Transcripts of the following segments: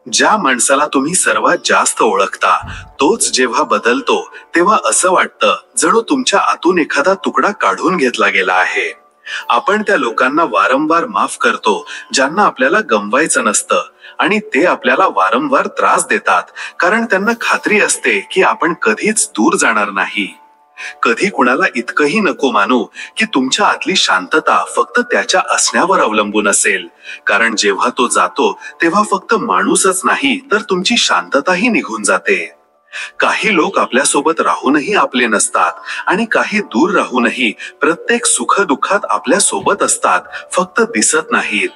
ज्या माणसाला तुम्ही सर्वात जास्त ओळखता तोच जेव्हा बदलतो तेव्हा असं वाटतं जणू तुमच्या आतून एखादा तुकडा काढून घेतला गेला आहे. आपण त्या लोकांना वारंवार माफ करतो ज्यांना आपल्याला गमवायचं नसतं, आणि ते आपल्याला वारंवार त्रास देतात कारण त्यांना खात्री असते की आपण कधीच दूर जाणार नाही. कधी कुणाला इतकंही नको मानू की तुमच्या आतली शांतता फक्त त्याच्या असण्यावर अवलंबून असेल, कारण जेव्हा तो जातो तेव्हा फक्त माणूसच नाही तर तुमची शांतताही निघून जाते. काही लोक आपल्यासोबत राहूनही आपले नसतात आणि काही दूर राहूनही प्रत्येक सुख दुःखात आपल्या सोबत असतात, फक्त दिसत नाहीत.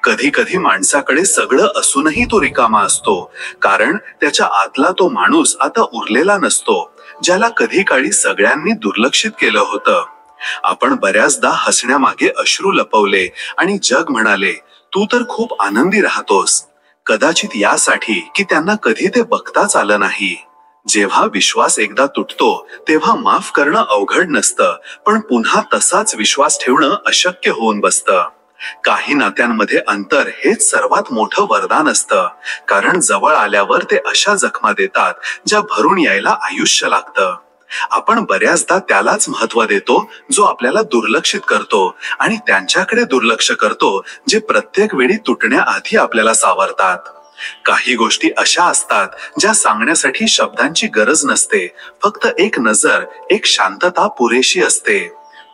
कधी कधी माणसाकडे सगळं असूनही तो रिकामा असतो, कारण त्याच्या आतला तो माणूस आता उरलेला नसतो ज्याला कधी काळी सगळ्यांनी दुर्लक्षित केलं होतं. आपण बऱ्याचदा हसण्यामागे अश्रू लपवले आणि जग म्हणाले तू तर खूप आनंदी राहतोस, कदाचित यासाठी की त्यांना कधी ते बघताच आलं नाही. जेव्हा विश्वास एकदा तुटतो तेव्हा माफ करणं अवघड नसतं, पण पुन्हा तसाच विश्वास ठेवणं अशक्य होऊन बसतं. काही नात्यांमध्ये अंतर हेच सर्वात मोठं वरदान असतं, कारण जवळ आल्यावर ते अशा जखमा देतात ज्या भरून यायला आयुष्य लागतं. आपण बऱ्याचदा त्यालाच महत्व देतो जो आपल्याला दुर्लक्षित करतो, आणि त्यांच्याकडे दुर्लक्ष करतो जे प्रत्येक वेळी तुटण्याआधी आपल्याला सावरतात. काही गोष्टी अशा असतात ज्या सांगण्यासाठी शब्दांची गरज नसते, फक्त एक नजर, एक शांतता पुरेशी असते.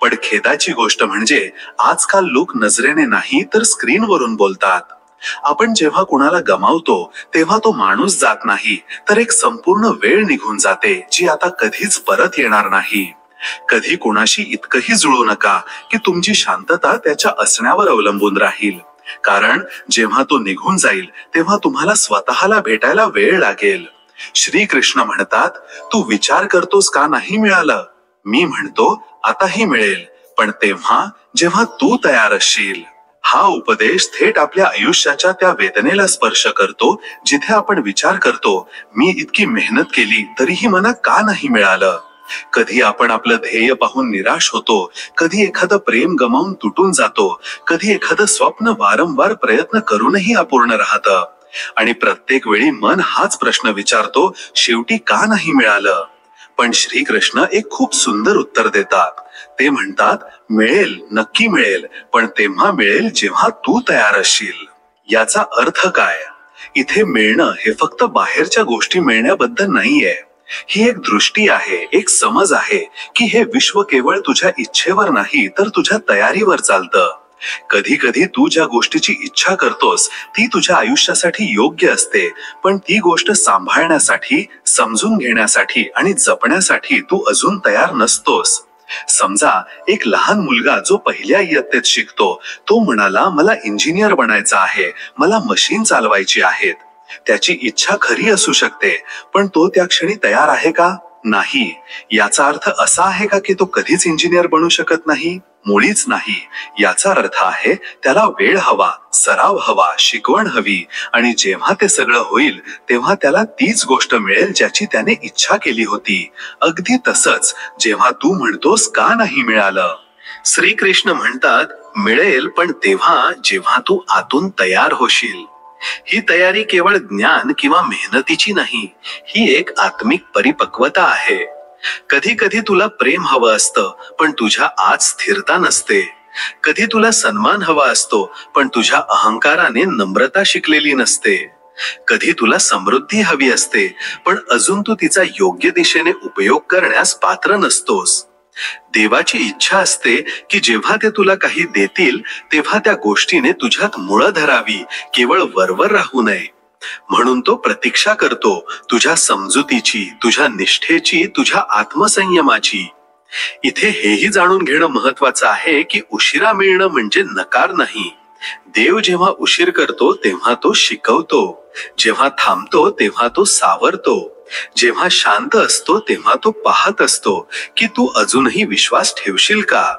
पण खेदाची गोष्ट म्हणजे आजकाल लोक नजरेने नाही तर स्क्रीनवरून बोलतात. आपण जेव्हा कुणाला गमावतो तेव्हा तो माणूस जात नाही, तर एक संपूर्ण वेळ निघून जाते जी आता कधीच परत येणार नाही. कधी कोणाशी इतकंही जुळू नका की तुमची शांतता त्याच्या असण्यावर अवलंबून राहील, कारण जेव्हा तो निघून जाईल तेव्हा तुम्हाला स्वतःला भेटायला वेळ लागेल. श्रीकृष्ण म्हणतात, तू विचार करतोस का नाही मिळालं? मी म्हणतो आताही मिळेल, पण तेव्हा जेव्हा तू तयार असशील. हा उपदेश थेट आपल्या आयुष्याच्या त्या वेदनेला स्पर्श करतो जिथे आपण विचार करतो मी इतकी मेहनत केली तरीही मला का नाही मिळालं. कधी आपण आपलं ध्येय पाहून निराश होतो, कधी एखादं प्रेम गमावून तुटून जातो, कधी एखादं स्वप्न वारंवार प्रयत्न करूनही अपूर्ण राहतं, आणि प्रत्येक वेळी मन हाच प्रश्न विचारतो, शेवटी का नाही मिळालं? पण श्रीकृष्ण एक खूप सुंदर उत्तर देतात. ते म्हणतात, मिळेल, नक्की मिळेल, पण तेव्हा मिळेल जेव्हा तू तयार असशील. याचा अर्थ काय? इथे मिळणं हे फक्त बाहेरच्या गोष्टी मिळण्याबद्दल नाहीये. ही एक दृष्टी आहे, एक समज आहे की हे विश्व केवळ तुझ्या इच्छेवर नाही तर तुझ्या तयारीवर चालतं. कधी कधी तू ज्या गोष्टीची इच्छा करतोस ती तुझ्या आयुष्यासाठी योग्य असते, पण ती गोष्ट सांभाळण्यासाठी, समजून घेण्यासाठी आणि जपण्यासाठी तू अजून तयार नसतोस. समजा एक लहान मुलगा जो पहिल्या इयत्तेत शिकतो, तो म्हणाला मला इंजिनियर बनायचं आहे, मला मशीन चालवायची आहेत. त्याची इच्छा खरी असू शकते, पण तो त्या क्षणी तयार आहे का? नाही. याचा अर्थ असा आहे का की तो कधीच इंजिनियर बनू शकत नाही? मुळीच नाही. याचा अर्थ आहे त्याला वेळ हवा, सराव हवा, शिकवण हवी, आणि जेव्हा ते सगळं होईल तेव्हा त्याला तीच गोष्ट मिळेल ज्याची त्याने इच्छा केली होती. अगदी तसंच जेव्हा तू म्हणतोस का नाही मिळालं, श्रीकृष्ण म्हणतात, मिळेल, पण तेव्हा जेव्हा तू आतून तयार होशील. ही तयारी केवळ ज्ञान किंवा मेहनतीची नाही, ही एक आत्मिक परिपक्वता आहे. कधी कधी तुला प्रेम हवं असतं पण तुझ्या आत स्थिरता नसते. कधी तुला सन्मान हवा असतो पण तुझ्या अहंकाराने नम्रता शिकलेली नसते. कधी तुला समृद्धी हवी असते पण अजून तू तिचा योग्य दिशेने उपयोग करण्यास पात्र नसतोस. देवाची इच्छा असते की जेव्हा ते तुला काही देतील तेव्हा त्या गोष्टीने तुझ्यात मुळं धरावी, केवळ वरवर राहू नये. म्हणून तो प्रतीक्षा करतो, तुझ्या समजुतीची, तुझ्या निष्ठेची, तुझ्या आत्मसंयमाची. इथे हेही जाणून घेणं महत्वाचं आहे की उशिरा मिळणं म्हणजे नकार नाही. देव जेव्हा उशीर करतो तेव्हा तो शिकवतो, जेव्हा थांबतो तेव्हा तो सावरतो, जेव्हा शांत असतो तेव्हा तो पाहत असतो की तू अजूनही विश्वास ठेवशील का.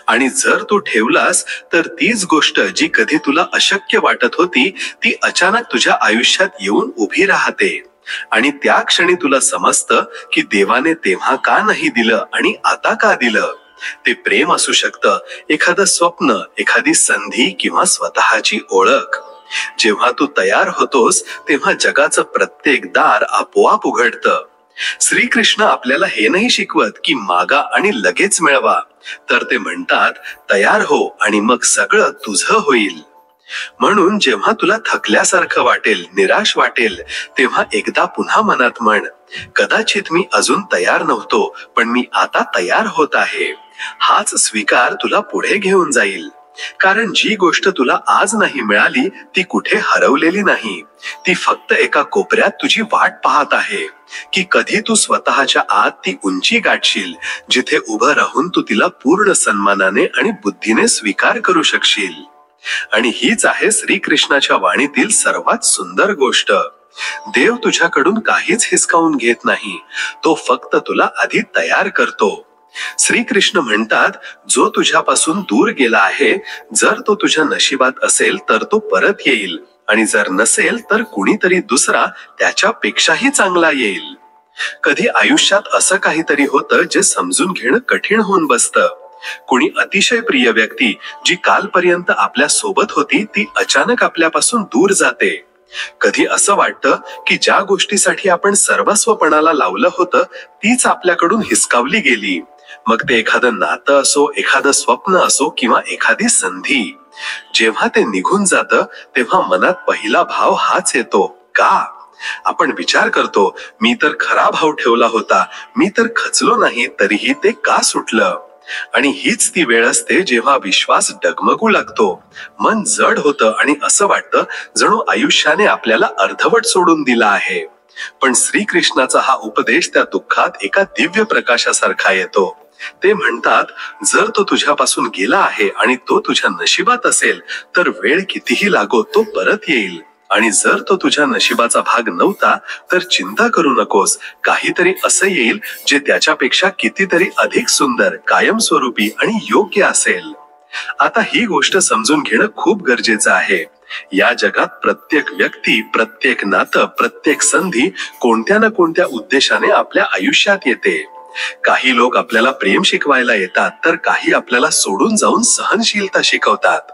आणि जर तू ठेवलास तर तीच गोष्ट जी कधी तुला अशक्य वाटत होती ती अचानक तुझ्या आयुष्यात येऊन उभी राहते, आणि त्या क्षणी तुला समजतं की देवाने तेव्हा का नाही दिलं आणि आता का दिलं. ते प्रेम असू शकतं, एखादं स्वप्न, एखादी संधी किंवा स्वतःची ओळख. जेव्हा तू तयार होतोस तेव्हा जगाचं प्रत्येक दार आपोआप उघडतं. श्रीकृष्ण आपल्याला हे नाही शिकवत की मागा आणि लगेच मिळवा, तर ते म्हणतात तयार हो आणि मग सगळं तुझं होईल. म्हणून जेव्हा तुला थकल्यासारखं वाटेल, निराश वाटेल, तेव्हा एकदा पुन्हा मनात म्हण, कदाचित मी अजून तयार नव्हतो, पण मी आता तयार होत आहे. हाच स्वीकार तुला पुढे घेऊन जाईल. कारण जी गोष्ट तुला आज नाही मिळाली ती कुठे हरवलेली नाही, ती फक्त एका कोपऱ्यात तुझी वाट पाहत आहे की कधी तू स्वतःच्या आत ती उंची गाठशील जिथे उभं राहून तू तिला पूर्ण सन्मानाने आणि बुद्धीने स्वीकार करू शकशील. आणि हीच आहे श्रीकृष्णाच्या वाणीतील सर्वात सुंदर गोष्ट. देव तुझ्याकडून काहीच हिसकावून घेत नाही, तो फक्त तुला आधी तयार करतो. श्रीकृष्ण म्हणतात, जो तुझ्यापासून दूर गेला आहे, जर तो तुझ्या नशिबात असेल तर तो परत येईल, आणि जर नसेल तर कुणीतरी दुसरा त्याच्यापेक्षाही चांगला येईल. कधी आयुष्यात असं काहीतरी होतं जे समजून घेणं कठीण होऊन बसतं. कुणी अतिशय प्रिय व्यक्ती जी कालपर्यंत आपल्या सोबत होती ती अचानक आपल्यापासून दूर जाते. कधी असं वाटतं की ज्या गोष्टीसाठी आपण सर्वस्वपणाला लावलं होतं तीच आपल्याकडून हिसकावली गेली. मग ते एखादं नातं असो, एखादं स्वप्न असो किंवा एखादी संधी. जेव्हा ते निघून जातं तेव्हा मनात पहिला भाव हाच येतो, का? आपण विचार करतो, मी तर खरा भाव ठेवला होता, मी तर खचलो नाही तरीही ते का सुटलं? आणि हीच ती वेळ असते जेव्हा विश्वास डगमगू लागतो, मन जड होतं आणि असं वाटतं जणू आयुष्याने आपल्याला अर्धवट सोडून दिला आहे. पण श्रीकृष्णाचा हा उपदेश त्या दुःखात एका दिव्य प्रकाशासारखा येतो. ते म्हणतात, जर तो तुझ्यापासून गेला आहे आणि तो तुझ्या नशिबात असेल तर वेळ कितीही लागो तो परत येईल. आणि जर तो तुझ्या नशिबाचा भाग नव्हता तर चिंता करू नकोस, काहीतरी असं येईल जे त्याच्यापेक्षा कितीतरी अधिक सुंदर, कायमस्वरूपी आणि योग्य असेल. आता ही गोष्ट समजून घेणं खूप गरजेचं आहे. या जगात प्रत्येक व्यक्ती, प्रत्येक नातं, प्रत्येक संधी कोणत्या ना कोणत्या उद्देशाने आपल्या आयुष्यात येते. काही लोक आपल्याला प्रेम शिकवायला येतात तर काही आपल्याला सोडून जाऊन सहनशीलता शिकवतात.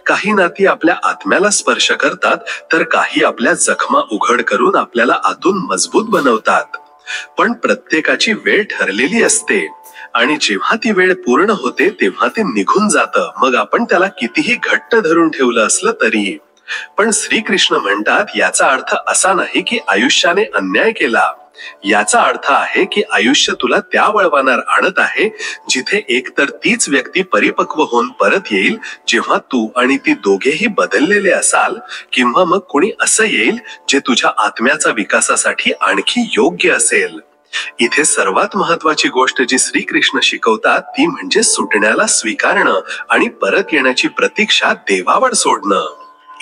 काही नाती आपल्या आत्म्याला स्पर्श करतात तर काही आपल्या जखमा उघड करून आपल्याला आतून मजबूत बनवतात. पण प्रत्येकाची वेळ ठरलेली असते आणि जेव्हा ती वेळ पूर्ण होते तेव्हा ते निघून जातं, मग आपण त्याला कितीही घट्ट धरून ठेवलं असलं तरी. पण श्रीकृष्ण म्हणतात, याचा अर्थ असा नाही की आयुष्याने अन्याय केला. याचा अर्थ आहे की आयुष्य तुला त्या वळवानार आणत आहे जिथे एकतर तीच व्यक्ती परिपक्व होऊन परत येईल जेव्हा तू आणि ती दोघेही बदललेले असाल, किंवा मग कोणी असं येईल जे तुझ्या आत्म्याच्या विकासासाठी आणखी योग्य असेल. इथे सर्वात महत्वाची गोष्ट जी श्रीकृष्ण शिकवतात ती म्हणजे सुटण्याला स्वीकारणं आणि परत येण्याची प्रतीक्षा देवावर सोडणं.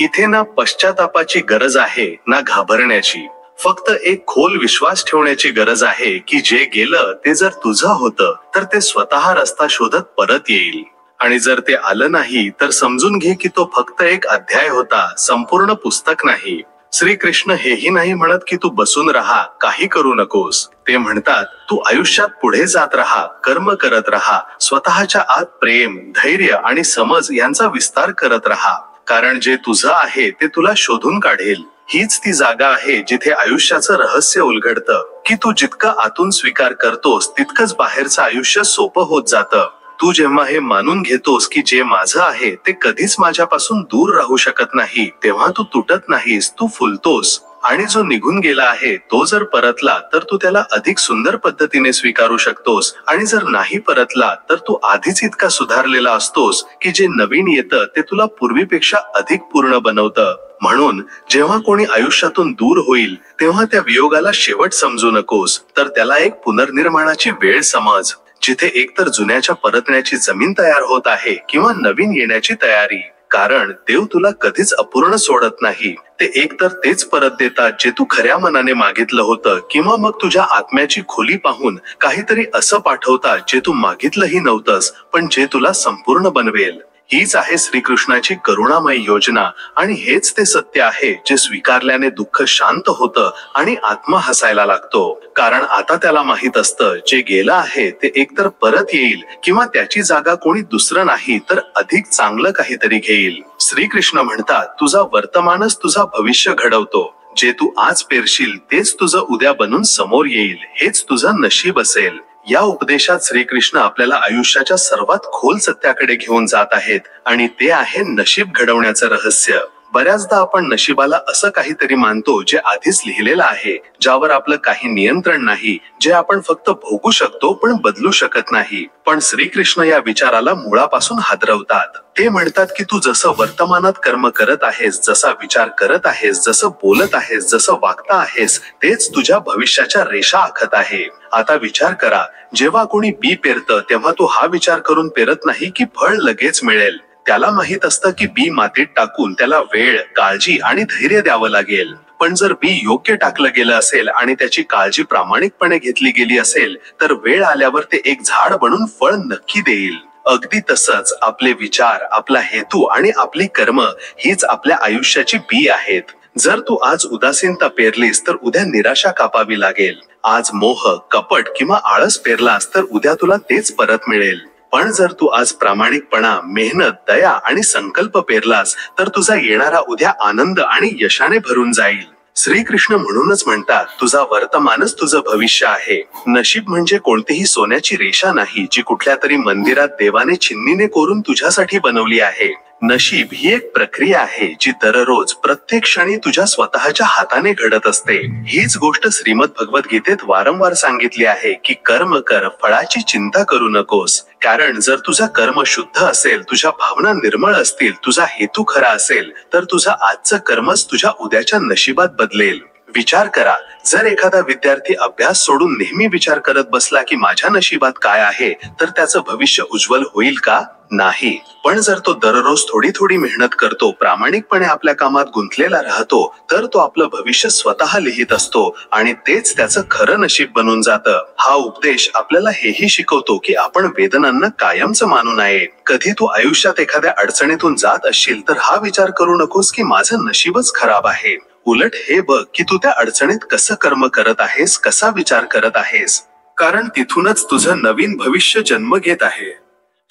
इथे ना पश्चातापाची गरज आहे ना घाबरण्याची, फक्त एक खोल विश्वास ठेवण्याची गरज आहे की जे गेलं ते जर तुझं होतं तर ते स्वतः रस्ता शोधत परत येईल. आणि जर ते आलं नाही तर समजून घे की तो फक्त एक अध्याय होता, संपूर्ण पुस्तक नाही. श्रीकृष्ण हेही नाही म्हणत की तू बसून राहा, काही करू नकोस. ते म्हणतात, तू आयुष्यात पुढे जात राहा, कर्म करत राहा, स्वतःच्या आत प्रेम, धैर्य आणि समज यांचा विस्तार करत राहा. कारण जे तुझं आहे ते तुला शोधून काढेल. हीच ती जागा आहे जिथे आयुष्याचं रहस्य उलगडतं की तू जितका आतून स्वीकार करतोस तितकंच बाहेरचं आयुष्य सोपं होत जातं. तू जेव्हा हे मानून घेतोस की जे माझं आहे ते कधीच माझ्यापासून दूर राहू शकत नाही, तेव्हा तू तुटत नाहीस, तू फुलतोस. आणि जो निघून गेला आहे तो जर परतला तर तू त्याला अधिक सुंदर पद्धतीने स्वीकारू शकतोस, आणि जर नाही परतला तर तू आधीच इतका सुधारलेला असतोस की जे नवीन येतं ते तुला पूर्वीपेक्षा अधिक पूर्ण बनवतं. म्हणून जेव्हा कोणी आयुष्यातून दूर होईल तेव्हा त्या वियोगाला शेवट समजू नकोस, तर त्याला एक पुनर्निर्माणाची वेळ समज, जिथे एकतर जुन्याच्या परतण्याची जमीन तयार होत आहे किंवा नवीन येण्याची तयारी. कारण देव तुला कधीच अपूर्ण सोडत नाही. ते एकतर तेच परत देतात जे तू खऱ्या मनाने मागितलं होतं, किंवा मग तुझ्या आत्म्याची खोली पाहून काहीतरी असं पाठवतात जे तू मागितलंही नव्हतंस पण जे तुला संपूर्ण बनवेल. हीच आहे श्रीकृष्णाची करुणामय योजना आणि हेच ते सत्य आहे जे स्वीकारल्याने दुःख शांत होतं आणि आत्मा हसायला लागतो. कारण आता त्याला माहित असतं जे गेलं आहे ते एकतर परत येईल किंवा त्याची जागा कोणी दुसरं नाही तर अधिक चांगलं काहीतरी घेईल. श्रीकृष्ण म्हणतात, तुझा वर्तमानच तुझा भविष्य घडवतो. जे तू आज पेरशील तेच तुझं उद्या बनून समोर येईल. हेच तुझं नशीब असेल. या उपदेशात श्रीकृष्ण आपल्याला आयुष्याच्या सर्वात खोल सत्याकडे घेऊन जात आहेत आणि ते आहे नशीब घडवण्याचं रहस्य. बऱ्याचदा आपण नशिबाला असं काहीतरी मानतो जे आधीच लिहिलेलं आहे, ज्यावर आपलं काही नियंत्रण नाही, जे आपण फक्त भोगू शकतो पण बदलू शकत नाही. पण श्रीकृष्ण या विचाराला मुळापासून हादरवतात. ते म्हणतात की तू जसं वर्तमानात कर्म करत आहेस, जसा विचार करत आहेस, जसं बोलत आहेस, जसं वागता आहेस, तेच तुझ्या भविष्याच्या रेषा आखत आहे. आता विचार करा, जेव्हा कोणी बी पेरतं तेव्हा तो हा विचार करून पेरत नाही की फळ लगेच मिळेल. त्याला माहित असतं की बी मातीत टाकून त्याला वेळ, काळजी आणि धैर्य द्यावं लागेल. पण जर बी योग्य टाकलं गेलं असेल आणि त्याची काळजी प्रामाणिकपणे घेतली गेली असेल तर वेळ आल्यावर ते एक झाड बनून फळ नक्की देईल. अगदी तसंच आपले विचार, आपला हेतू आणि आपली कर्म हीच आपल्या आयुष्याची बी आहेत. जर तू आज उदासीनता पेरलीस तर उद्या निराशा कापावी लागेल. आज मोह, कपट किंवा आळस पेरलास तर उद्या तुला तेच परत मिळेल. पण जर तू आज प्रामाणिकपणा, मेहनत, दया आणि संकल्प पेरलास तर तुझा येणारा उद्या आनंद आणि यशाने भरून जाईल. श्रीकृष्ण म्हणूनच म्हणतात, तुझा वर्तमानच तुझं भविष्य आहे. नशीब म्हणजे कोणतीही सोन्याची रेषा नाही जी कुठल्या तरी मंदिरात देवाने चिन्नीने कोरून तुझ्यासाठी बनवली आहे. नशीब ही एक प्रक्रिया आहे जी दररोज प्रत्येक क्षणी तुझ्या स्वतःच्या हाताने घडत असते. हीच गोष्ट श्रीमद भगवद्गीतेत वारंवार सांगितली आहे की कर्म कर, फळाची चिंता करू नकोस. कारण जर तुझा कर्म शुद्ध असेल, तुझ्या भावना निर्मळ असतील, तुझा हेतू खरा असेल तर तुझं आजचं कर्मच तुझ्या उद्याच्या नशिबात बदलेल. विचार करा, जर एखादा विद्यार्थी अभ्यास सोडून नेहमी विचार करत बसला की माझ्या नशिबात काय आहे तर त्याचं भविष्य उज्ज्वल होईल का? नाही. पण जर तो दररोज थोडी थोडी मेहनत करतो, प्रामाणिकपणे आपल्या कामात गुंतलेला राहतो तर तो आपलं भविष्य स्वतः लिहित असतो आणि तेच त्याचं खरं नशीब बनून जातं. हा उपदेश आपल्याला हेही शिकवतो की आपण वेदनांना कायमचं मानू नये. कधी तू आयुष्यात एखाद्या अडचणीतून जात असशील तर हा विचार करू नकोस की माझं नशीबच खराब आहे. उलट हे बघ की तू त्या अडचणीत कसं कर्म करत आहेस, कसा विचार करत आहेस. कारण तिथूनच तुझं नवीन भविष्य जन्म घेत आहे.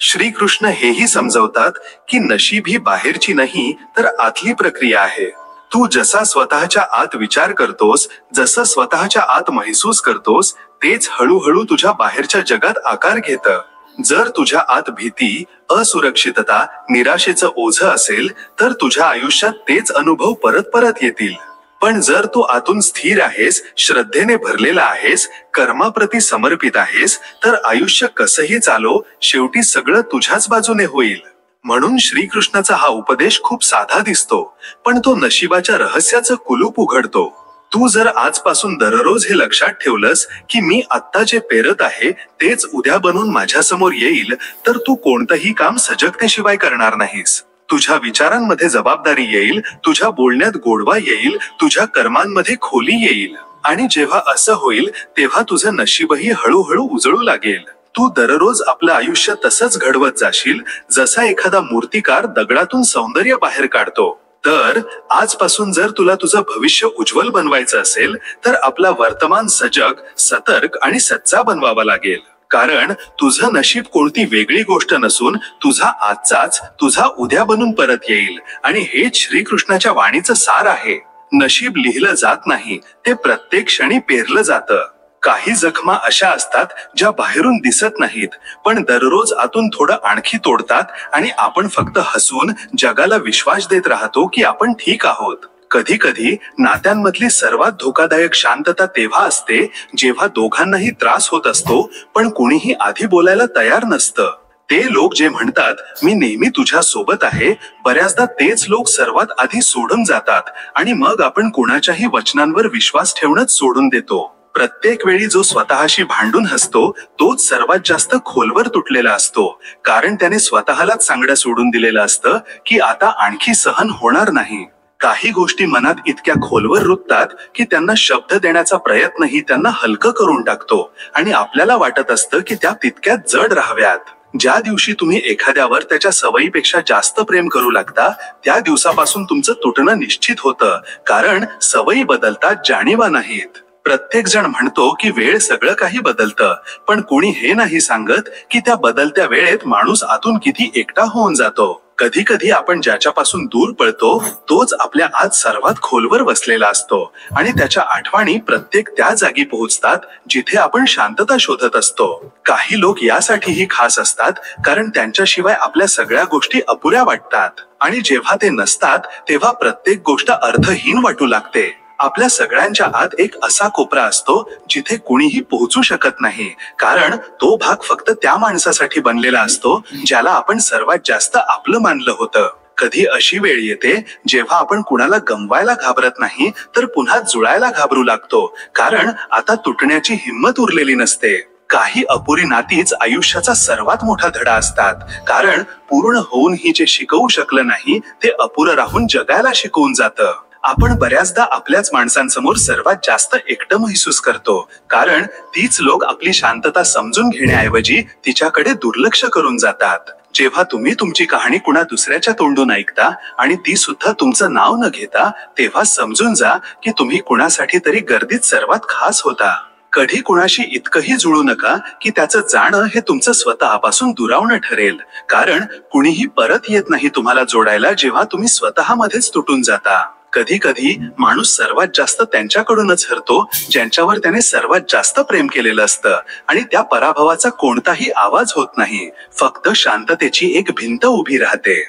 श्रीकृष्ण हेही समजवतात की नशीब ही बाहेरची नाही तर आतली प्रक्रिया आहे. तू जसा स्वतःच्या आत विचार करतोस, जसं स्वतःच्या आत महसूस करतोस, तेच हळूहळू तुझ्या बाहेरच्या जगात आकार घेतं. जर तुझ्या आत भीती, असुरक्षितता, निराशेचं ओझं असेल तर तुझ्या आयुष्यात तेच अनुभव परत परत येतील. पण जर तू आतून स्थिर आहेस, श्रद्धेने भरलेला आहेस, कर्माप्रती समर्पित आहेस तर आयुष्य कसंही चालो, शेवटी सगळं तुझ्याच बाजूने होईल. म्हणून श्रीकृष्णाचा हा उपदेश खूप साधा दिसतो, पण तो नशिबाच्या रहस्याचं कुलूप उघडतो. तू जर आजपासून दररोज हे लक्षात ठेवलंस की मी आत्ता जे पेरत आहे तेच उद्या बनून माझ्यासमोर येईल तर तू कोणतंही काम सजगतेशिवाय करणार नाहीस. तुझ्या विचारांमध्ये जबाबदारी येईल, तुझ्या बोलण्यात गोडवा येईल, तुझ्या कर्मांमध्ये खोली येईल. आणि जेव्हा असं होईल तेव्हा तुझं नशीबही हळूहळू उजळू लागेल. तू दररोज आपलं आयुष्य तसंच घडवत जाशील जसा एखादा मूर्तिकार दगडातून सौंदर्य बाहेर काढतो. तर आजपासून जर तुला तुझं भविष्य उज्ज्वल बनवायचं असेल तर आपला वर्तमान सजग, सतर्क आणि सच्चा बनवावा लागेल. कारण तुझं नशीब कोणती वेगळी गोष्ट नसून तुझा आजचाच तुझा उद्या बनून परत येईल. आणि हेच श्रीकृष्णाच्या वाणीचं सार आहे. नशीब लिहिलं जात नाही, ते प्रत्येक क्षणी पेरलं जातं. काही जखमा अशा असतात ज्या बाहेरून दिसत नाहीत पण दररोज आतून थोडं आणखी तोडतात आणि आपण फक्त हसून जगाला विश्वास देत राहतो की आपण ठीक आहोत. कधी कधी नात्यांमधली सर्वात धोकादायक शांतता तेव्हा असते जेव्हा दोघांनाही त्रास होत असतो पण कुणीही आधी बोलायला तयार नसतं. ते लोक जे म्हणतात मी नेहमी तुझ्या सोबत आहे, बऱ्याचदा तेच लोक सर्वात आधी सोडून जातात आणि मग आपण कुणाच्याही वचनांवर विश्वास ठेवणंच सोडून देतो. प्रत्येक वेळी जो स्वतःशी भांडून हसतो तोच सर्वात जास्त खोलवर तुटलेला असतो. कारण त्याने स्वतःलाच सांगणं सोडून दिलेलं असतं की आता आणखी सहन होणार नाही. काही गोष्टी मनात इतक्या खोलवर रुततात की त्यांना शब्द देण्याचा प्रयत्नही त्यांना हलकं करून टाकतो आणि आपल्याला वाटत असतं की त्या तितक्यात जड राहाव्यात. ज्या दिवशी तुम्ही एखाद्यावर त्याच्या सवयीपेक्षा जास्त प्रेम करू लागता त्या दिवसापासून तुमचं तुटणं निश्चित होतं, कारण सवयी बदलतात, जाणीवा नाहीत. प्रत्येक जण म्हणतो की वेळ सगळं काही बदलतं, पण कोणी हे नाही सांगत की त्या बदलत्या वेळेत माणूस आतून किती एकटा होऊन जातो. कधी कधी आपण ज्याच्यापासून दूर पळतो तोच आपल्या आत सर्वात खोलवर बसलेला असतो आणि त्याच्या आठवणी प्रत्येक त्या जागी पोहोचतात जिथे आपण शांतता शोधत असतो. काही लोक यासाठीही खास असतात कारण त्यांच्याशिवाय आपल्या सगळ्या गोष्टी अपुऱ्या वाटतात आणि जेव्हा ते नसतात तेव्हा प्रत्येक गोष्ट अर्थहीन वाटू लागते. आपल्या सगळ्यांच्या आत एक असा कोपरा असतो जिथे कुणीही पोहोचू शकत नाही, कारण तो भाग फक्त त्या माणसासाठी बनलेला असतो ज्याला आपण सर्वात जास्त आपलं मानलं होतं. कधी अशी वेळ येते जेव्हा आपण कुणाला गमवायला घाबरत नाही तर पुन्हा जुळायला घाबरू लागतो, कारण आता तुटण्याची हिंमत उरलेली नसते. काही अपुरी नातीच आयुष्याचा सर्वात मोठा धडा असतात, कारण पूर्ण होऊनही जे शिकवू शकलं नाही ते अपुरं राहून जगायला शिकवून जातं. आपण बऱ्याचदा आपल्याच माणसांसमोर सर्वात जास्त एकटं महसूस करतो, कारण तीच लोक आपली शांतता समजून घेण्याऐवजी तिच्याकडे दुर्लक्ष करून जातात. जेव्हा तुम्ही तुमची कहाणी कुणा दुसऱ्याच्या तोंडून ऐकता आणि ती सुद्धा तुमचं नाव न घेता, तेव्हा समजून जा की तुम्ही कुणासाठी तरी गर्दीत सर्वात खास होता. कधी कुणाशी इतकंही जुळू नका की त्याचं जाणं हे तुमचं स्वतःपासून दुरावणं ठरेल, कारण कुणीही परत येत नाही तुम्हाला जोडायला जेव्हा तुम्ही स्वतःमध्येच तुटून जाता. कधी कधी माणूस सर्वात जास्त त्यांच्याकडूनच हरतो ज्यांच्यावर त्याने सर्वात जास्त प्रेम केलेलं असतं आणि त्या पराभवाचा कोणताही आवाज होत नाही, फक्त शांततेची एक भिंत उभी राहते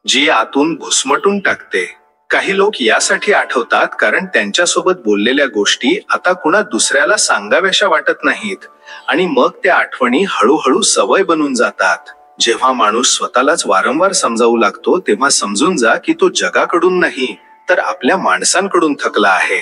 जी आतून घुसमटून टाकते. काही लोक यासाठी आठवतात कारण त्यांच्यासोबत बोललेल्या गोष्टी आता कुणा दुसऱ्याला सांगाव्याशा वाटत नाहीत आणि मग त्या आठवणी हळूहळू सवय बनून जातात. जेव्हा माणूस स्वतःलाच वारंवार समजावू लागतो तेव्हा समजून जा की तो जगाकडून नाही तर आपल्या माणसांकडून थकला आहे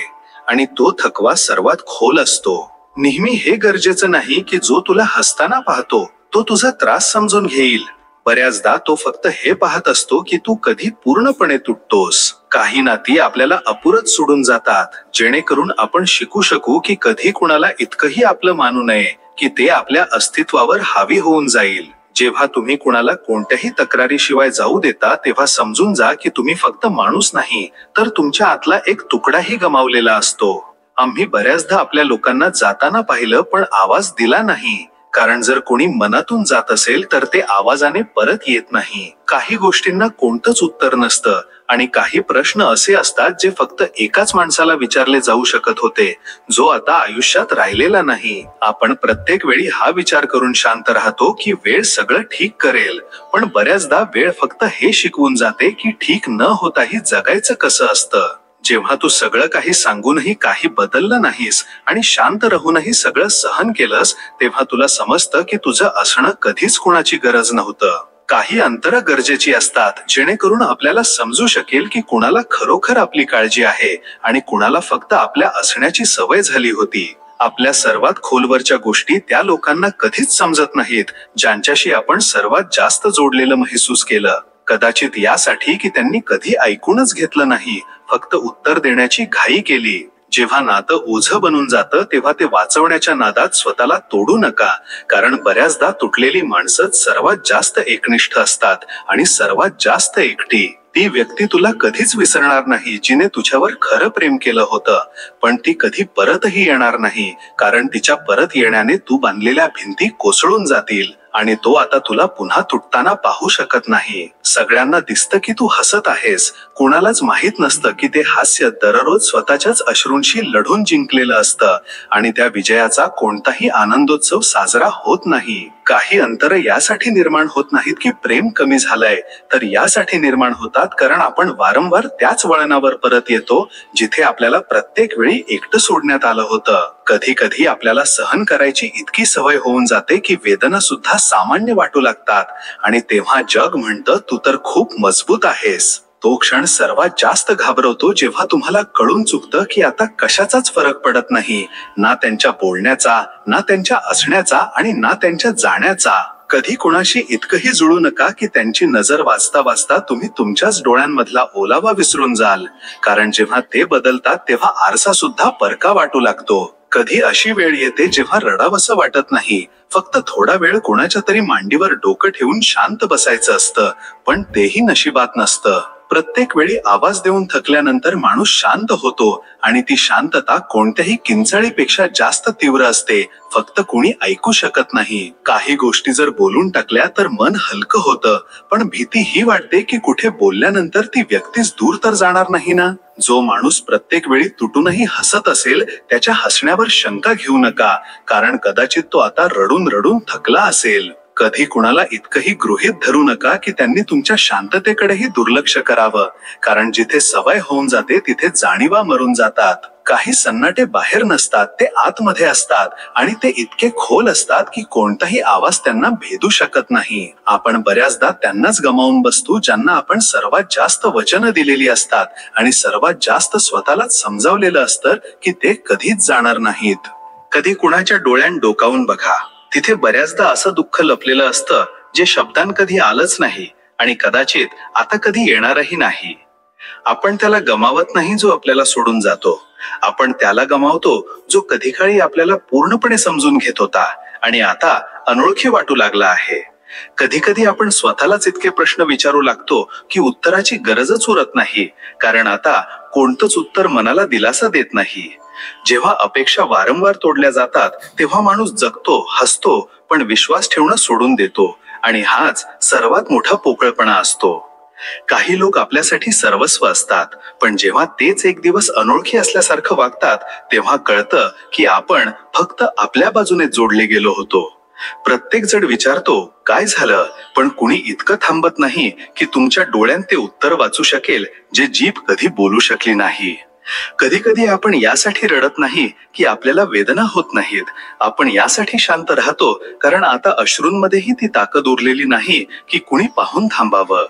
आणि तो थकवा सर्वात खोल असतो. नेहमी हे गरजेचं नाही की जो तुला हसताना पाहतो तो तुझा त्रास समजून घेईल. बऱ्याचदा तो फक्त हे पाहत असतो की तू कधी पूर्णपणे तुटतोस. काही नाती आपल्याला अपुरत सोडून जातात जेणेकरून आपण शिकू शकू की कधी कुणाला इतकंही आपलं मानू नये की ते आपल्या अस्तित्वावर हावी होऊन जाईल. जेव्हा तुम्ही कुणाला कोणत्याही तक्रारीशिवाय जाऊ देता तेव्हा समजून जा की तुम्ही फक्त माणूस नाही तर तुमच्या आतला एक तुकडाही गमावलेला असतो. आम्ही बऱ्याचदा आपल्या लोकांना जाताना पाहिलं पण आवाज दिला नाही, कारण जर कोणी मनातून जात असेल तर ते आवाजाने परत येत नाही. काही गोष्टींना कोणतंच उत्तर नसतं आणि काही प्रश्न असे असतात जे फक्त एकाच माणसाला विचारले जाऊ शकत होते, जो आता आयुष्यात राहिलेला नाही. आपण प्रत्येक वेळी हा विचार करून शांत राहतो की वेळ सगळं ठीक करेल, पण बऱ्याचदा वेळ फक्त हे शिकवून जाते की ठीक न होताही जगायचं कसं असतं. जेव्हा तू सगळं काही सांगूनही काही बदललं नाहीस आणि शांत राहूनही सगळं सहन केलंस तेव्हा तुला समजतं की तुझं असणं कधीच कुणाची गरज नव्हतं. काही अंतरं गरजेची असतात जेणेकरून आपल्याला समजू शकेल की कुणाला खरोखर आपली काळजी आहे आणि कुणाला फक्त आपल्या असण्याची सवय झाली होती. आपल्या सर्वात खोलवरच्या गोष्टी त्या लोकांना कधीच समजत नाहीत ज्यांच्याशी आपण सर्वात जास्त जोडलेलं महसूस केलं. कदाचित यासाठी की त्यांनी कधी ऐकूनच घेतलं नाही, फक्त उत्तर देण्याची घाई केली. जेव्हा नातं ओझं बनून जातं तेव्हा ते वाचवण्याच्या नादात स्वतःला तोडू नका, कारण बऱ्याचदा तुटलेली माणसंच सर्वात जास्त एकनिष्ठ असतात आणि सर्वात जास्त एकटी. ती व्यक्ती तुला कधीच विसरणार नाही जिने तुझ्यावर खरं प्रेम केलं होतं, पण ती कधी परतही येणार नाही, कारण तिच्या परत येण्याने तू बांधलेल्या भिंती कोसळून जातील आणि तो आता तुला पुन्हा तुटताना पाहू शकत नाही. सगळ्यांना दिसतं की तू हसत आहेस, कुणालाच माहित नसतं की ते हास्य दररोज स्वतःच्याच अश्रूंशी लढून जिंकलेलं असतं आणि त्या विजयाचा कोणताही आनंदोत्सव साजरा होत नाही. काही अंतर यासाठी निर्माण होत नाहीत की प्रेम कमी झालंय, तर यासाठी निर्माण होतात कारण आपण वारंवार त्याच वळणावर परत येतो जिथे आपल्याला प्रत्येक वेळी एकटं सोडण्यात आलं होतं. कधी कधी आपल्याला सहन करायची इतकी सवय होऊन जाते की वेदना सुद्धा सामान्य वाटू लागतात आणि तेव्हा जग म्हणतं तू तर खूप मजबूत आहेस. तो क्षण सर्वात जास्त घाबरवतो जेव्हा तुम्हाला कळून चुकतं की आता कशाचाच फरक पडत नाही, ना त्यांच्या बोलण्याचा, ना त्यांच्या असण्याचा आणि ना त्यांच्या जाण्याचा. कधी कुणाशी इतकंही जुळू नका की त्यांची नजर वाचता वाचता तुम्ही तुमच्याच डोळ्यांमधला ओलावा विसरून जाल, कारण जेव्हा ते बदलतात तेव्हा आरसा सुद्धा परका वाटू लागतो. कधी अशी वेळ येते जेव्हा रडावंसं वाटत नाही, फक्त थोडा वेळ कोणाच्या तरी मांडीवर डोकं ठेवून शांत बसायचं असतं, पण तेही नशिबात नसतं. प्रत्येक वेळी आवाज देऊन थकल्यानंतर माणूस शांत होतो आणि ती शांतता कोणत्याही किंचाळीपेक्षा जास्त तीव्र असते, फक्त कुणी ऐकू शकत नाही. काही गोष्टी जर बोलून टाकल्या तर मन हलकं होतं, पण भीती ही वाटते की कुठे बोलल्यानंतर ती व्यक्तीच दूर तर जाणार नाही ना. जो माणूस प्रत्येक वेळी तुटूनही हसत असेल त्याच्या हसण्यावर शंका घेऊ नका, कारण कदाचित तो आता रडून रडून थकला असेल. कधी कुणाला इतकंही गृहीत धरू नका की त्यांनी तुमच्या शांततेकडेही दुर्लक्ष करावं, कारण जिथे सवय होऊन जाते तिथे जाणीवा मरून जातात. काही सन्नाटे बाहेर नसतात, ते आतमध्ये असतात आणि ते इतके खोल असतात की कोणताही आवाज त्यांना भेदू शकत नाही. आपण बऱ्याचदा त्यांनाच गमावून बसतो ज्यांना आपण सर्वात जास्त वचनं दिलेली असतात आणि सर्वात जास्त स्वतःलाच समजावलेलं असतं की ते कधीच जाणार नाहीत. कधी कुणाच्या डोळ्यात डोकावून बघा, तिथे बऱ्याचदा असं दुःख लपलेलं असतं जे शब्दांत कधी आलंच नाही आणि कदाचित आता कधी येणारही नाही. आपण त्याला गमावत नाही जो आपल्याला सोडून जातो, आपण त्याला गमावतो जो कधी काळी आपल्याला पूर्णपणे समजून घेत होता आणि आता अनोळखी वाटू लागला आहे. कधी कधी आपण स्वतःलाच इतके प्रश्न विचारू लागतो की उत्तराची गरजच उरत नाही, कारण आता कोणतंच उत्तर मनाला दिलासा देत नाही. जेव्हा अपेक्षा वारंवार तोडल्या जातात तेव्हा माणूस जगतो, हसतो, पण विश्वास ठेवणं सोडून देतो आणि हाच सर्वात मोठा पोकळपणा असतो. काही लोक आपल्यासाठी सर्वस्व असतात, पण जेव्हा तेच एक दिवस अनोळखी असल्यासारखं वागतात तेव्हा कळतं की आपण फक्त आपल्या बाजूने जोडले गेलो होतो. प्रत्येक जण विचारतो काय झालं, पण कुणी इतकं थांबत नाही की तुमच्या डोळ्यात ते उत्तर वाचू शकेल जे जीभ कधी बोलू शकली नाही. कधी कधी आपण यासाठी रडत नाही की आपल्याला वेदना होत नाहीत, आपण यासाठी शांत राहतो कारण आता अश्रूंमध्येही ती ताकद उरलेली नाही की कुणी पाहून थांबावं.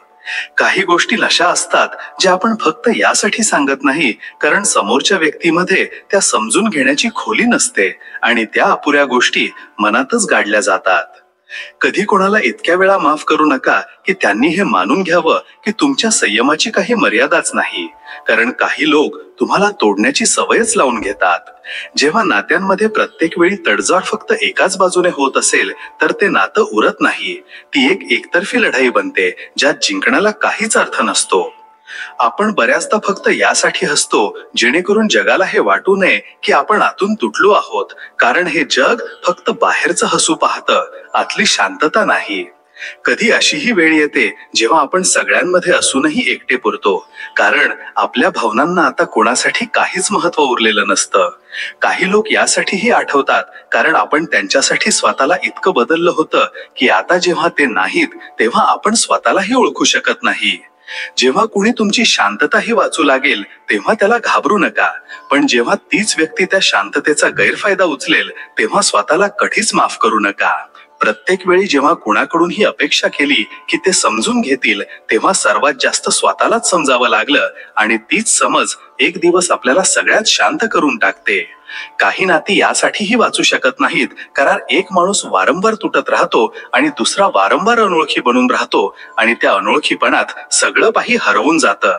काही गोष्टी अशा असतात ज्या आपण फक्त यासाठी सांगत नाही कारण समोरच्या व्यक्तीमध्ये त्या समजून घेण्याची खोली नसते आणि त्या अपुऱ्या गोष्टी मनातच गाडल्या जातात. कधी कोणाला इतक्या वेळा माफ करू नका की त्यांनी हे मानून घ्यावं की तुमच्या संयमाची काही मर्यादाच नाही, कारण काही लोक तुम्हाला तोडण्याची सवयच लावून घेतात. जेव्हा नात्यांमध्ये प्रत्येक वेळी तडजोड फक्त एकाच बाजूने होत असेल तर ते नातं उरत नाही, ती एक एकतर्फी लढाई बनते ज्यात जिंकण्याला काहीच अर्थ नसतो. आपण बऱ्याचदा फक्त यासाठी हसतो जेणेकरून जगाला हे वाटू नये की आपण आतून तुटलो आहोत, कारण हे जग फक्त बाहेरचं हसू पाहतं, आतली शांतता नाही. कधी अशीही वेळ येते जेव्हा आपण सगळ्यांमध्ये असूनही एकटे पुरतो, कारण आपल्या भावनांना आता कोणासाठी काहीच महत्व उरलेलं नसतं. काही लोक यासाठीही आठवतात कारण आपण त्यांच्यासाठी स्वतःला इतकं बदललं होतं की आता जेव्हा ते नाहीत तेव्हा आपण स्वतःलाही ओळखू शकत नाही. जेव्हा कुणी तुमची शांतताही वाचू लागेल तेव्हा त्याला घाबरू नका, पण जेव्हा तीच व्यक्ती त्या शांततेचा गैरफायदा उचलेल तेव्हा स्वतःला कधीच माफ करू नका. प्रत्येक वेळी जेव्हा कुणाकडून ही अपेक्षा केली की ते समजून घेतील तेव्हा सर्वात जास्त स्वतःलाच समजावं लागलं आणि तीच समज एक दिवस आपल्याला सगळ्यात शांत करून टाकते. काही नाती यासाठीही वाचू शकत नाहीत कारण एक माणूस वारंवार तुटत राहतो आणि दुसरा वारंवार अनोळखी बनून राहतो आणि त्या अनोळखीपणात सगळं काही हरवून जातं.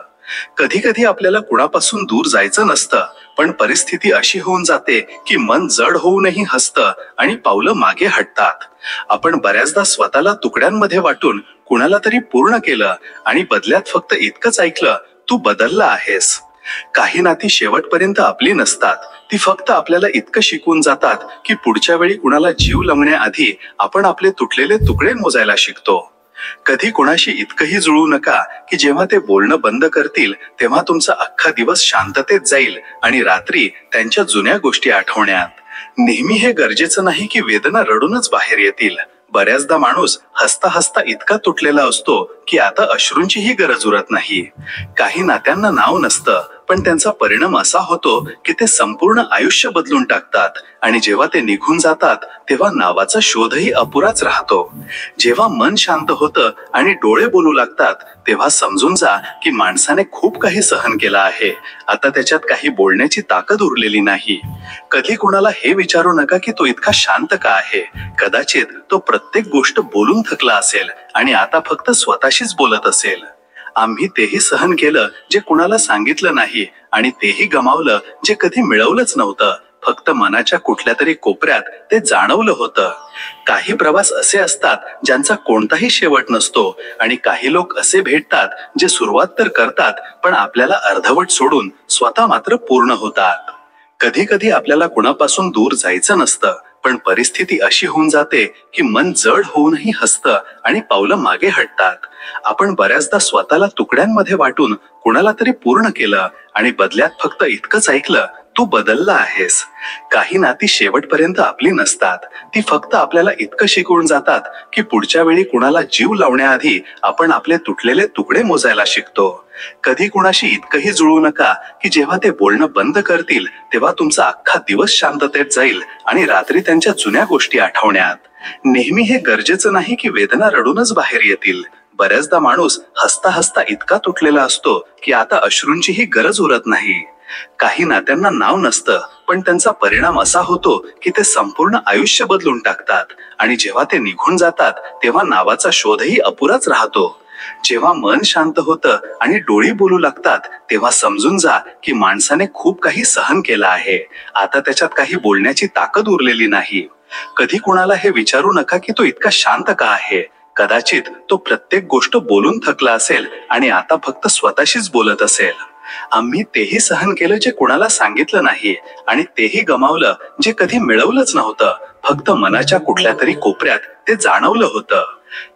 कधी कधी आपल्याला कुणापासून दूर जायचं नसतं, पण परिस्थिती अशी होऊन जाते की मन जड होऊनही हसतं आणि पावलं मागे हटतात. आपण बऱ्याचदा स्वतःला तुकड्यांमध्ये वाटून कुणाला तरी पूर्ण केलं आणि बदल्यात फक्त इतकंच ऐकलं, तू बदलला आहेस. काही नाती शेवटपर्यंत आपली नसतात, ती फक्त आपल्याला इतकं शिकवून जातात की पुढच्या वेळी कुणाला जीव लावण्याआधी आपण आपले तुटलेले तुकडे मोजायला शिकतो. कधी कोणाशी इतकंही जुळू नका की जेव्हा ते बोलणं बंद करतील तेव्हा तुमचा अख्खा दिवस शांततेत जाईल आणि रात्री त्यांच्या जुन्या गोष्टी आठवण्यात. नेहमी हे गरजेचं नाही की वेदना रडूनच बाहेर येतील. बऱ्याचदा माणूस हसता हसता इतका तुटलेला असतो की आता अश्रूंचीही गरज उरत नाही. काही नात्यांना नाव नसतं, पण त्यांचा परिणाम असा होतो की ते संपूर्ण आयुष्य बदलून टाकतात आणि जेव्हा ते निघून जातात तेव्हा नावाचा शोधही अपुराच राहतो. जेव्हा मन शांत होतं आणि डोळे बोलू लागतात तेव्हा समजून जा की माणसाने खूप काही सहन केलं आहे, आता त्याच्यात काही बोलण्याची ताकद उरलेली नाही. कधी कोणाला हे विचारू नका की तो इतका शांत का आहे, कदाचित तो प्रत्येक गोष्ट बोलून थकला असेल आणि आता फक्त स्वतःशीच बोलत असेल. आम्ही तेही सहन केलं जे कुणाला सांगितलं नाही आणि तेही गमावलं जे कधी मिळवलंच नव्हतं, फक्त मनाच्या कुठल्या तरी कोपऱ्यात ते जाणवलं होतं. काही प्रवास असे असतात ज्यांचा कोणताही शेवट नसतो आणि काही लोक असे भेटतात जे सुरुवात तर करतात पण आपल्याला अर्धवट सोडून स्वतः मात्र पूर्ण होतात. कधी कधी आपल्याला कुणापासून दूर जायचं नसतं, पण परिस्थिती अशी होऊन जाते की मन जड होऊनही हसतं आणि पावलं मागे हटतात. आपण बऱ्याचदा स्वतःला तुकड्यांमध्ये वाटून कुणाला तरी पूर्ण केलं आणि बदल्यात फक्त इतकंच ऐकलं, तू बदलला आहेस. काही नाती शेवटपर्यंत आपली नसतात, ती फक्त आपल्याला इतकं शिकवून जातात की पुढच्या वेळी कुणाला जीव लावण्याआधी आपण आपले तुटलेले तुकडे मोजायला शिकतो. कधी कुणाशी इतकंही जुळू नका की जेव्हा ते बोलणं बंद करतील तेव्हा तुमचा अख्खा दिवस शांततेत जाईल आणि रात्री त्यांच्या जुन्या गोष्टी आठवण्यात. नेहमी हे गरजेचं नाही की वेदना रडूनच बाहेर येतील. बऱ्याचदा माणूस हसता हसता इतका तुटलेला असतो की आता अश्रूंचीही गरज उरत नाही. काही नात्यांना नाव नसतं, पण त्यांचा परिणाम असा होतो की ते संपूर्ण आयुष्य बदलून टाकतात आणि जेव्हा ते निघून जातात तेव्हा नावाचा शोधही अपुराच राहतो. जेव्हा मन शांत होतं आणि डोळी बोलू लागतात तेव्हा समजून जा की माणसाने खूप काही सहन केलं आहे. आता त्याच्यात काही बोलण्याची ताकद उरलेली नाही. कधी कुणाला हे विचारू नका की तो इतका शांत का आहे. कदाचित तो प्रत्येक गोष्ट बोलून थकला असेल आणि आता फक्त स्वतःशीच बोलत असेल. आम्ही तेही सहन केलं जे कुणाला सांगितलं नाही आणि तेही गमावलं जे कधी मिळवलंच नव्हतं. फक्त मनाच्या कुठल्या तरी कोपऱ्यात ते जाणवलं होतं.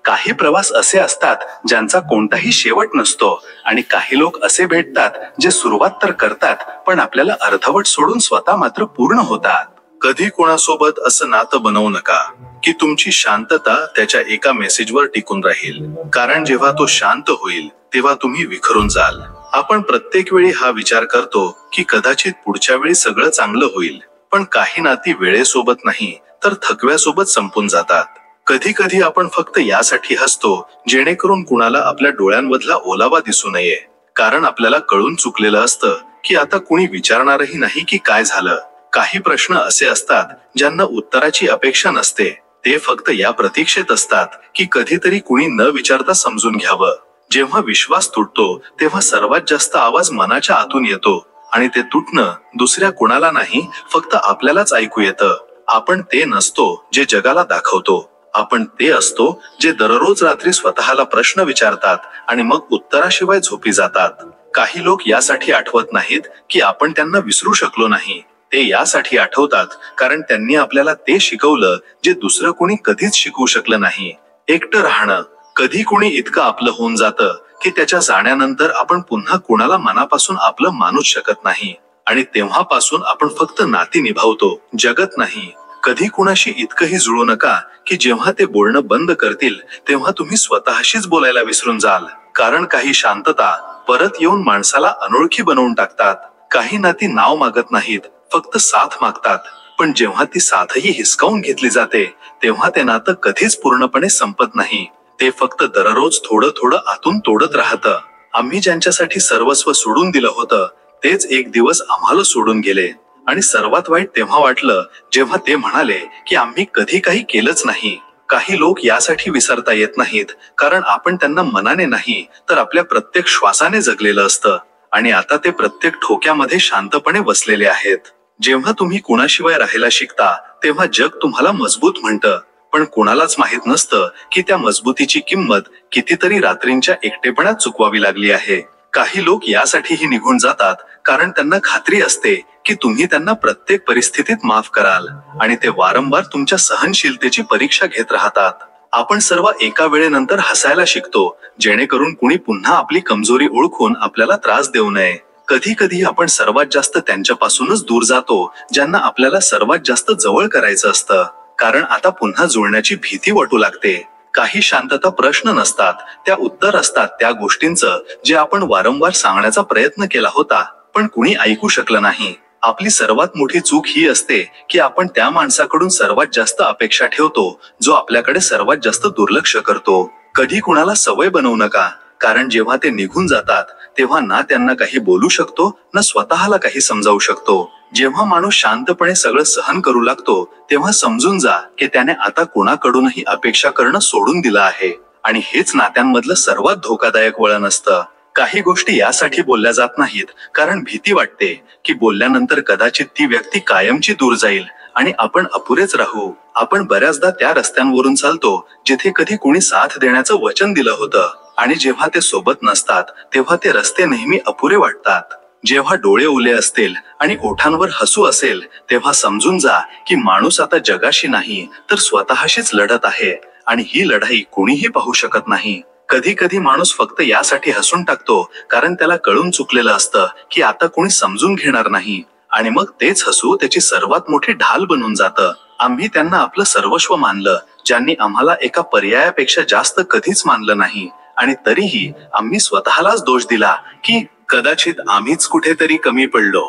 काही प्रवास असे असतात ज्यांचा कोणताही शेवट नसतो आणि काही लोक असे भेटतात जे सुरुवात तर करतात पण आपल्याला अर्धवट सोडून स्वतः मात्र पूर्ण होतात. कधी कोणासोबत असं नातं बनवू नका की तुमची शांतता त्याच्या एका मेसेजवर टिकून राहील, कारण जेव्हा तो शांत होईल तेव्हा तुम्ही विखरून जाल. आपण प्रत्येक वेळी हा विचार करतो की कदाचित पुढच्या वेळी सगळं चांगलं होईल, पण काही नाती वेळेसोबत नाही तर थकव्यासोबत संपून जातात. कधी कधी आपण फक्त यासाठी हसतो जेणेकरून कुणाला आपल्या डोळ्यांमधला ओलावा दिसू नये, कारण आपल्याला कळून चुकलेलं असतं की आता कुणी विचारणारही नाही की काय झालं. काही प्रश्न असे असतात ज्यांना उत्तराची अपेक्षा नसते, ते फक्त या प्रतीक्षेत असतात की कधीतरी कुणी न विचारता समजून घ्यावं. जेव्हा विश्वास तुटतो तेव्हा सर्वात जास्त आवाज मनाच्या आतून येतो आणि ते तुटणं दुसऱ्या कुणाला नाही, फक्त आपल्यालाच ऐकू येतं. आपण ते नसतो जे जगाला दाखवतो, आपण ते असतो जे दररोज रात्री स्वतःला प्रश्न विचारतात आणि मग उत्तराशिवाय झोपी जातात. काही लोक यासाठी आठवत नाहीत की आपण त्यांना विसरू शकलो नाही, ते यासाठी आठवतात कारण त्यांनी आपल्याला ते शिकवलं जे दुसरं कोणी कधीच शिकवू शकलं नाही. एकटं राहणं. कधी कोणी इतकं आपलं होऊन जातं की त्याच्या जाण्यानंतर आपण पुन्हा कुणाला मनापासून आपलं मानूच शकत नाही आणि तेव्हापासून आपण फक्त नाती निभावतो, जगत नाही. कधी कुणाशी इतकंही जुळू नका की जेव्हा ते बोलणं बंद करतील तेव्हा तुम्ही स्वतःशीच बोलायला विसरून जाल, कारण काही शांतता परत येऊन माणसाला अनोळखी बनवून टाकतात. काही नाती नाव मागत नाहीत, फक्त साथ मागतात, पण जेव्हा ती साथही हिसकावून घेतली जाते तेव्हा ते नातं कधीच पूर्णपणे संपत नाही. ते फक्त दररोज थोडं थोडं आतून तोडत राहतं. आम्ही ज्यांच्यासाठी सर्वस्व सोडून दिलं होतं तेच एक दिवस आम्हाला सोडून गेले आणि सर्वात वाईट तेव्हा वाटलं जेव्हा ते म्हणाले की आम्ही कधी काही केलंच नाही. काही लोक यासाठी विसरता येत नाहीत कारण आपण त्यांना मनाने नाही तर आपल्या प्रत्येक श्वासाने जगलेलं असतं आणि आता ते प्रत्येक ठोक्यामध्ये शांतपणे बसलेले आहेत. जेव्हा तुम्ही कुणाशिवाय राहायला शिकता तेव्हा जग तुम्हाला मजबूत म्हणतं, पण कुणालाच माहित नसतं की त्या मजबूतीची किंमत कितीतरी रात्रींच्या एकटेपणात चुकवावी लागली आहे. काही लोक यासाठीही निघून जातात कारण त्यांना खात्री असते की तुम्ही त्यांना प्रत्येक परिस्थितीत माफ कराल आणि ते वारंवार तुमच्या सहनशीलतेची परीक्षा घेत राहतात. आपण सर्व एका वेळेनंतर हसायला शिकतो जेणेकरून कुणी पुन्हा आपली कमजोरी ओळखून आपल्याला त्रास देऊ नये. कधी कधी आपण सर्वात जास्त त्यांच्यापासूनच दूर जातो ज्यांना आपल्याला सर्वात जास्त जवळ करायचं असतं, कारण आता पुन्हा जुळण्याची भीती वाटू लागते. काही शांतता प्रश्न नसतात, त्या उत्तर असतात त्या गोष्टींचं जे आपण वारंवार सांगण्याचा प्रयत्न केला होता पण कुणी ऐकू शकलं नाही. आपली सर्वात मोठी चूक ही असते की आपण त्या माणसाकडून सर्वात जास्त अपेक्षा ठेवतो जो आपल्याकडे सर्वात जास्त दुर्लक्ष करतो. कधी कुणाला सवय बनवू नका, कारण जेव्हा ते निघून जातात तेव्हा ना त्यांना काही बोलू शकतो ना स्वतःला काही समजावू शकतो. जेव्हा माणूस शांतपणे सगळं सहन करू लागतो तेव्हा समजून जा की त्याने आता कोणाकडूनही अपेक्षा करणं सोडून दिलं आहे आणि हेच नात्यांमधलं सर्वात धोकादायक वळण असतं. काही गोष्टी यासाठी बोलल्या जात नाहीत कारण भीती वाटते की बोलल्यानंतर कदाचित ती व्यक्ती कायमची दूर जाईल आणि आपण अपुरेच राहू. आपण बऱ्याचदा त्या रस्त्यांवरून चालतो जिथे कधी कुणी साथ देण्याचं वचन दिलं होतं आणि जेव्हा ते सोबत नसतात तेव्हा ते रस्ते नेहमी अपुरे वाटतात. जेव्हा डोळे ओले असतील आणि ओठांवर हसू असेल तेव्हा समजून जा की माणूस आता जगाशी नाही तर स्वतःशीच लढत आहे आणि ही लढाई कोणीही पाहू शकत नाही. कधी कधी माणूस फक्त यासाठी हसून टाकतो कारण त्याला कळून चुकलेलं असतं की आता कोणी समजून घेणार नाही आणि मग तेच हसू त्याची सर्वात मोठी ढाल बनून जातं. आम्ही त्यांना आपलं सर्वस्व मानलं ज्यांनी आम्हाला एका पर्यायापेक्षा जास्त कधीच मानलं नाही आणि तरीही आम्ही स्वतःलाच दोष दिला की कदाचित आम्हीच कुठेतरी कमी पडलो.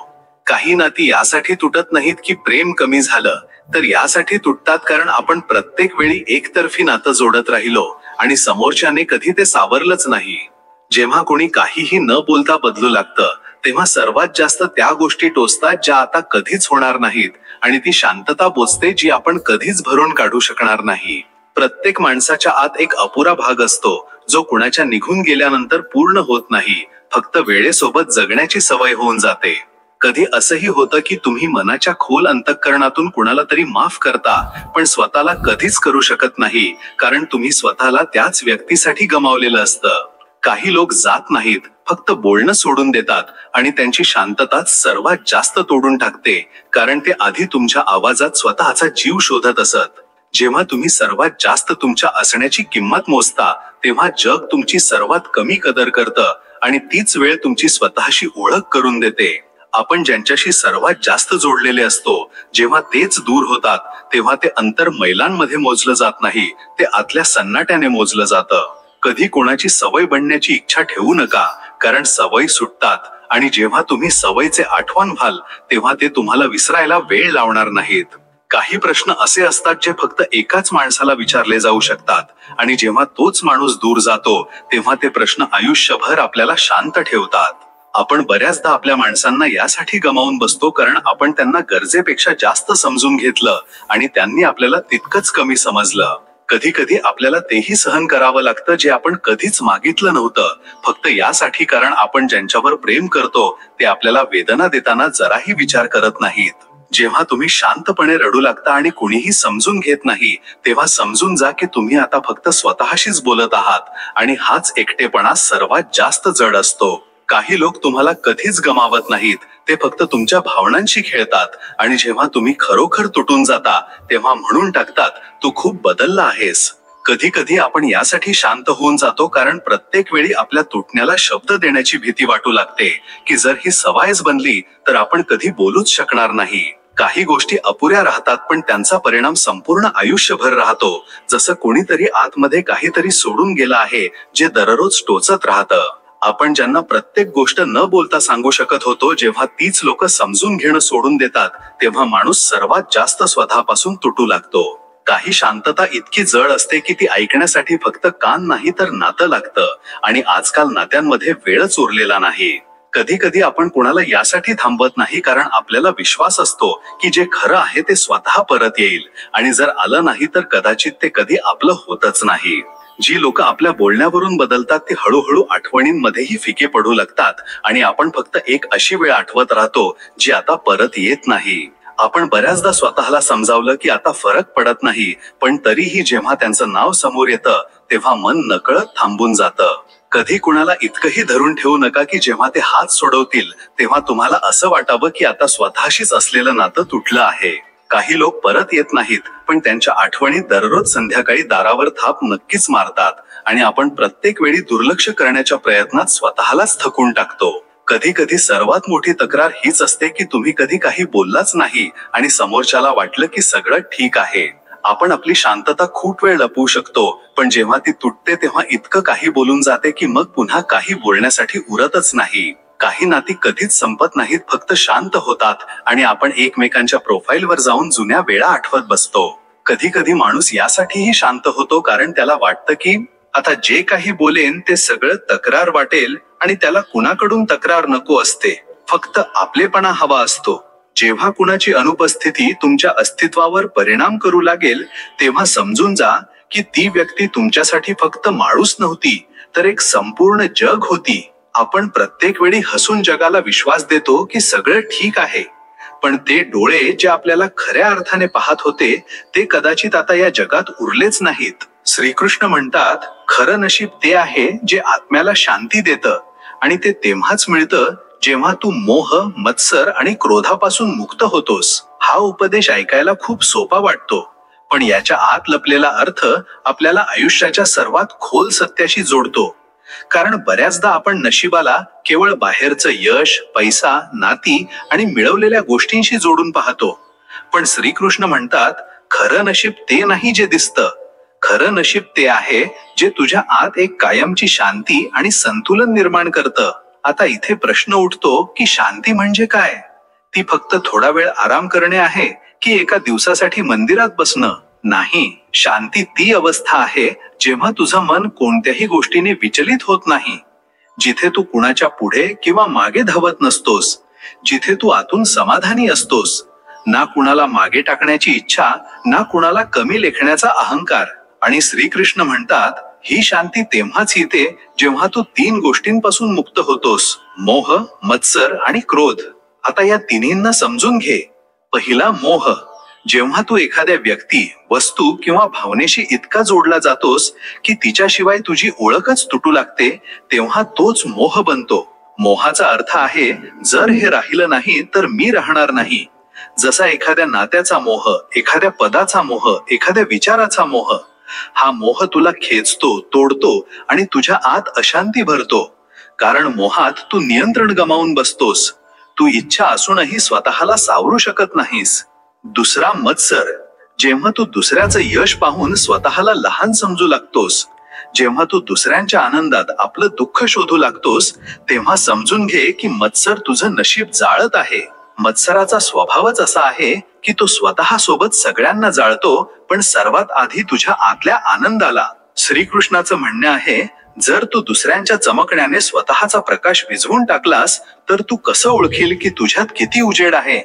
काही नाती यासाठी तुटत नाहीत की प्रेम कमी झालं, तर यासाठी तुटतात कारण आपण प्रत्येक वेळी एकतर्फी नातं जोडत राहिलो आणि समोरच्याने कधी ते सावरलंच नाही. जेव्हा कोणी काहीही न बोलता बदलू लागतं तेव्हा सर्वात जास्त त्या गोष्टी टोचतात ज्या आता कधीच होणार नाहीत आणि ती शांतता बोचते जी आपण कधीच भरून काढू शकणार नाही. प्रत्येक माणसाच्या आत एक अपुरा भाग असतो जो कुणाच्या निघून गेल्यानंतर पूर्ण होत नाही, फक्त वेळेसोबत जगण्याची सवय होऊन जाते. कधी असंही होतं की तुम्ही मनाच्या खोल अंतःकरणातून कुणाला तरी माफ करता पण स्वतःला कधीच करू शकत नाही कारण तुम्ही स्वतःला त्याच व्यक्तीसाठी गमावलेलं असतं. काही लोक जात नाहीत, फक्त बोलणं सोडून देतात आणि त्यांची शांतताच सर्वात जास्त तोडून टाकते कारण ते आधी तुमच्या आवाजात स्वतःचा जीव शोधत असत. जेव्हा तुम्ही सर्वात जास्त तुमच्या असण्याची किंमत मोजता तेव्हा जग तुमची सर्वात कमी कदर करतं आणि तीच वेळ तुमची स्वतःशी ओळख करून देते. आपण ज्यांच्याशी सर्वात जास्त जोडलेले असतो जेव्हा तेच दूर होतात तेव्हा ते अंतर मैलांमध्ये मोजलं जात नाही, ते आतल्या सन्नाट्याने मोजलं जातं. कधी कोणाची सवय बनण्याची इच्छा ठेवू नका कारण सवयी सुटतात आणि जेव्हा तुम्ही सवयीचे आठवण व्हाल तेव्हा ते तुम्हाला विसरायला वेळ लावणार नाहीत. काही प्रश्न असे असतात जे फक्त एकाच माणसाला विचारले जाऊ शकतात आणि जेव्हा तोच माणूस दूर जातो तेव्हा ते प्रश्न आयुष्यभर आपल्याला शांत ठेवतात. आपण बऱ्याचदा आपल्या माणसांना यासाठी गमावून बसतो कारण आपण त्यांना गरजेपेक्षा जास्त समजून घेतलं आणि त्यांनी आपल्याला तितकंच कमी समजलं. कधी कधी आपल्याला तेही सहन करावं लागतं जे आपण कधीच मागितलं नव्हतं, फक्त यासाठी कारण आपण ज्यांच्यावर प्रेम करतो ते आपल्याला वेदना देताना जराही विचार करत नाहीत. जेव्हा तुम्ही शांतपणे रडू लागता आणि कुणीही समजून घेत नाही तेव्हा समजून जा की तुम्ही आता फक्त स्वतःशीच बोलत आहात आणि हाच एकटेपणा सर्वात जास्त जड असतो. काही लोक तुम्हाला कधीच गमावत नाहीत, ते फक्त तुमच्या भावनांशी खेळतात आणि जेव्हा तुम्ही खरोखर तुटून जाता तेव्हा म्हणून टाकतात तू खूप बदलला आहेस. कधी कधी आपण यासाठी शांत होऊन जातो कारण प्रत्येक वेळी आपल्या तुटण्याला शब्द देण्याची भीती वाटू लागते की जर ही सवयच बनली तर आपण कधी बोलूच शकणार नाही. काही गोष्टी अपुऱ्या राहतात पण त्यांचा परिणाम संपूर्ण आयुष्यभर राहतो, जसं कोणीतरी आतमध्ये काहीतरी सोडून गेलं आहे जे दररोज टोचत राहतं. आपण ज्यांना प्रत्येक गोष्ट न बोलता सांगू शकत होतो जेव्हा तीच लोक समजून घेणं सोडून देतात तेव्हा माणूस सर्वात जास्त स्वतःपासून तुटू लागतो. काही शांतता इतकी जड असते की ती ऐकण्यासाठी फक्त कान नाही तर नातं लागतं आणि आजकाल नात्यांमध्ये वेळच उरलेला नाही. कधी कधी आपण कुणाला यासाठी थांबत नाही कारण आपल्याला विश्वास असतो की जे खरं आहे ते स्वतः परत येईल आणि जर आलं नाही तर कदाचित ते कधी आपलं होतच नाही. जी लोक आपल्या बोलण्यावरून बदलतात ते हळूहळू आठवणींमध्येही फिके पडू लागतात आणि आपण फक्त एक अशी वेळ आठवत राहतो जी आता परत येत नाही. आपण बऱ्याचदा स्वतःला समजावलं की आता फरक पडत नाही, पण तरीही जेव्हा त्यांचं नाव समोर येतं तेव्हा मन नकळत थांबून जातं. कधी कुणाला इतकंही धरून ठेवू नका की जेव्हा ते हात सोडवतील तेव्हा तुम्हाला असं वाटावं की आता स्वतःशीच असलेलं नातं तुटलं आहे. काही लोक परत येत नाहीत पण त्यांच्या आठवणी दररोज संध्याकाळी दारावर थाप नक्कीच मारतात आणि आपण प्रत्येक वेळी दुर्लक्ष करण्याच्या प्रयत्नात स्वतःलाच थकून टाकतो. कधी कधी सर्वात मोठी तक्रार हीच असते की तुम्ही कधी काही बोललाच नाही आणि समोरच्याला वाटलं की सगळं ठीक आहे. आपण आपली शांतता खूप वेळ लपवू शकतो पण जेव्हा ती तुटते तेव्हा इतकं काही बोलून जाते की मग पुन्हा काही बोलण्यासाठी उरतच नाही. काही नाती कधीच संपत नाहीत, फक्त शांत होतात आणि आपण एकमेकांच्या प्रोफाईलवर जाऊन जुन्या वेळा आठवत बसतो. कधी कधी माणूस यासाठीही शांत होतो कारण त्याला वाटतं की आता जे काही बोलेन ते सगळं तक्रार वाटेल आणि त्याला कुणाकडून तक्रार नको असते, फक्त आपलेपणा हवा असतो. जेव्हा कुणाची अनुपस्थिती तुमच्या अस्तित्वावर परिणाम करू लागेल तेव्हा समजून जा की ती व्यक्ती तुमच्यासाठी फक्त माणूस नव्हती तर एक संपूर्ण जग होती. आपण प्रत्येक वेळी हसून जगाला विश्वास देतो की सगळं ठीक आहे, पण ते डोळे जे आपल्याला खऱ्या अर्थाने पाहत होते ते कदाचित आता या जगात उरलेच नाहीत. श्रीकृष्ण म्हणतात, खरं नशीब ते आहे जे आत्म्याला शांती देतं, आणि ते तेव्हाच मिळतं जेव्हा तू मोह, मत्सर आणि क्रोधापासून मुक्त होतोस. हा उपदेश ऐकायला खूप सोपा वाटतो, पण याच्या आत लपलेला अर्थ आपल्याला आयुष्याच्या सर्वात खोल सत्याशी जोडतो. कारण बऱ्याचदा आपण नशिबाला केवळ बाहेरचं यश, पैसा, नाती आणि मिळवलेल्या गोष्टींशी जोडून पाहतो. पण श्रीकृष्ण म्हणतात, खरं नशीब ते नाही जे दिसतं. खरं नशीब ते आहे जे तुझ्या आत एक कायमची शांती आणि संतुलन निर्माण करतं. आता इथे प्रश्न उठतो की शांती म्हणजे काय? ती फक्त थोडा वेळ आराम करणे आहे की एका दिवसासाठी मंदिरात बसणं? नाही, शांती ती अवस्था आहे जेव्हा तुझं मन कोणत्याही गोष्टीने विचलित होत नाही, जिथे तू कुणाच्या पुढे किंवा मागे धावत नसतोस, जिथे तू आतून समाधानी असतोस. ना कुणाला मागे टाकण्याची इच्छा, ना कुणाला कमी लेखण्याचा अहंकार. आणि श्रीकृष्ण म्हणतात, ही शांती तेव्हाच येते जेव्हा तू 3 गोष्टींपासून मुक्त होतोस: मोह, मत्सर आणि क्रोध. आता या तिन्हींना समजून घे. पहिला, मोह. जेव्हा तू एखाद्या व्यक्ती, वस्तू किंवा भावनेशी इतका जोडला जातोस की तिच्याशिवाय तुझी ओळखच तुटू लागते, तेव्हा तोच मोह बनतो. मोहाचा अर्थ आहे, जर हे राहिलं नाही तर मी राहणार नाही. जसा एखाद्या नात्याचा मोह, एखाद्या पदाचा मोह, एखाद्या विचाराचा मोह. हा मोह तुला खेचतो, तोडतो आणि तुझ्या आत अशांती भरतो. कारण मोहात तू नियंत्रण गमावून बसतोस. तू इच्छा असूनही स्वतःला सावरू शकत नाहीस. दुसरा, मत्सर. जेव्हा तू दुसऱ्याचं यश पाहून स्वतःला लहान समजू लागतोस, जेव्हा तू दुसऱ्यांच्या आनंदात आपलं दुःख शोधू लागतोस, तेव्हा समजून घे की मत्सर तुझं नशीब जाळत आहे. मत्सराचा स्वभावच असा आहे की तो स्वतः सोबत सगळ्यांना जाळतो, पण सर्वात आधी तुझ्या आतल्या आनंदाला. श्रीकृष्णाचं म्हणणं आहे, जर तू दुसऱ्यांच्या चमकण्याने स्वतःचा प्रकाश विझवून टाकलास तर तू कसं ओळखील की तुझ्यात किती उजेड आहे?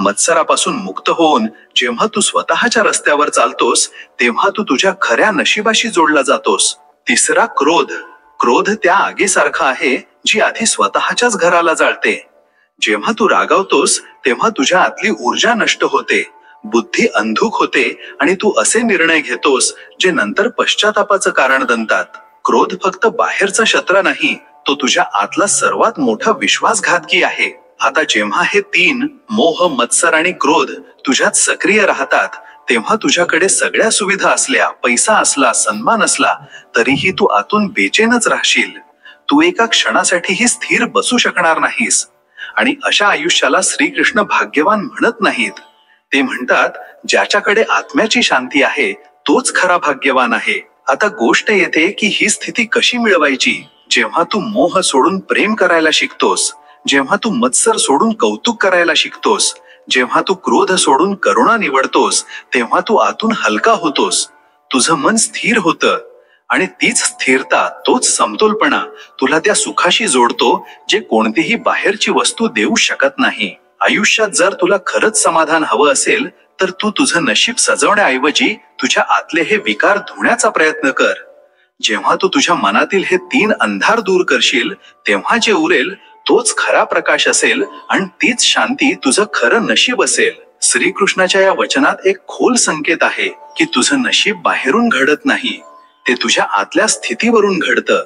मत्सरापासून मुक्त होऊन जेव्हा तू स्वतःच्या रस्त्यावर चालतोस, तेव्हा तू तुझ्या खऱ्या नशिबाशी जोडला जातोस. तिसरा, क्रोध. क्रोध त्या आगीसारखा आहे जी आधी स्वतःच्याच घराला जाळते. जेव्हा तू रागावतोस तेव्हा तुझ्या आतली ऊर्जा नष्ट होते, बुद्धी अंधुक होते आणि तू असे निर्णय घेतोस जे नंतर पश्चातापाचं कारण बनतात. क्रोध फक्त बाहेरचा शत्रू नाही, तो तुझ्या आतला सर्वात मोठा विश्वासघातकी आहे. आता जेव्हा हे 3, मोह, मत्सर आणि क्रोध तुझ्यात सक्रिय राहतात, तेव्हा तुझ्याकडे सगळ्या सुविधा असल्या, पैसा असला, सन्मान असला, तरीही तू आतून बेचैनच राहशील. तू एका क्षणासाठीही स्थिर बसू शकणार नाहीस. आणि अशा आयुष्याला श्रीकृष्ण भाग्यवान म्हणत नाहीत. ते म्हणतात, ज्याच्याकडे आत्म्याची शांती आहे तोच खरा भाग्यवान आहे. आता गोष्ट येते की ही स्थिती कशी मिळवायची? जेव्हा तू मोह सोडून प्रेम करायला शिकतोस, जेव्हा तू मत्सर सोडून कौतुक करायला शिकतोस, जेव्हा तू क्रोध सोडून करुणा निवडतोस, तेव्हा तू आतून हलका होतोस. तुझं मन स्थिर होतं आणि तीच स्थिरता, तोच समतोलपणा तुला त्या सुखाशी जोडतो जे कोणतीही बाहेरची वस्तू देऊ शकत नाही. आयुष्यात जर तुला खरंच समाधान हवं असेल तर तू तुझं नशीब सजवण्याऐवजी तुझ्या आतले हे विकार धुण्याचा प्रयत्न कर. जेव्हा तू तुझ्या मनातील हे 3 अंधार दूर करशील, तेव्हा जे उरेल तोच खरा प्रकाश असेल आणि तीच शांती तुझं खरं नशीब असेल. श्रीकृष्णाच्या या वचनात एक खोल संकेत आहे की तुझं नशीब बाहेरून घडत नाही, ते तुझ्या आतल्या स्थितीवरून घडतं.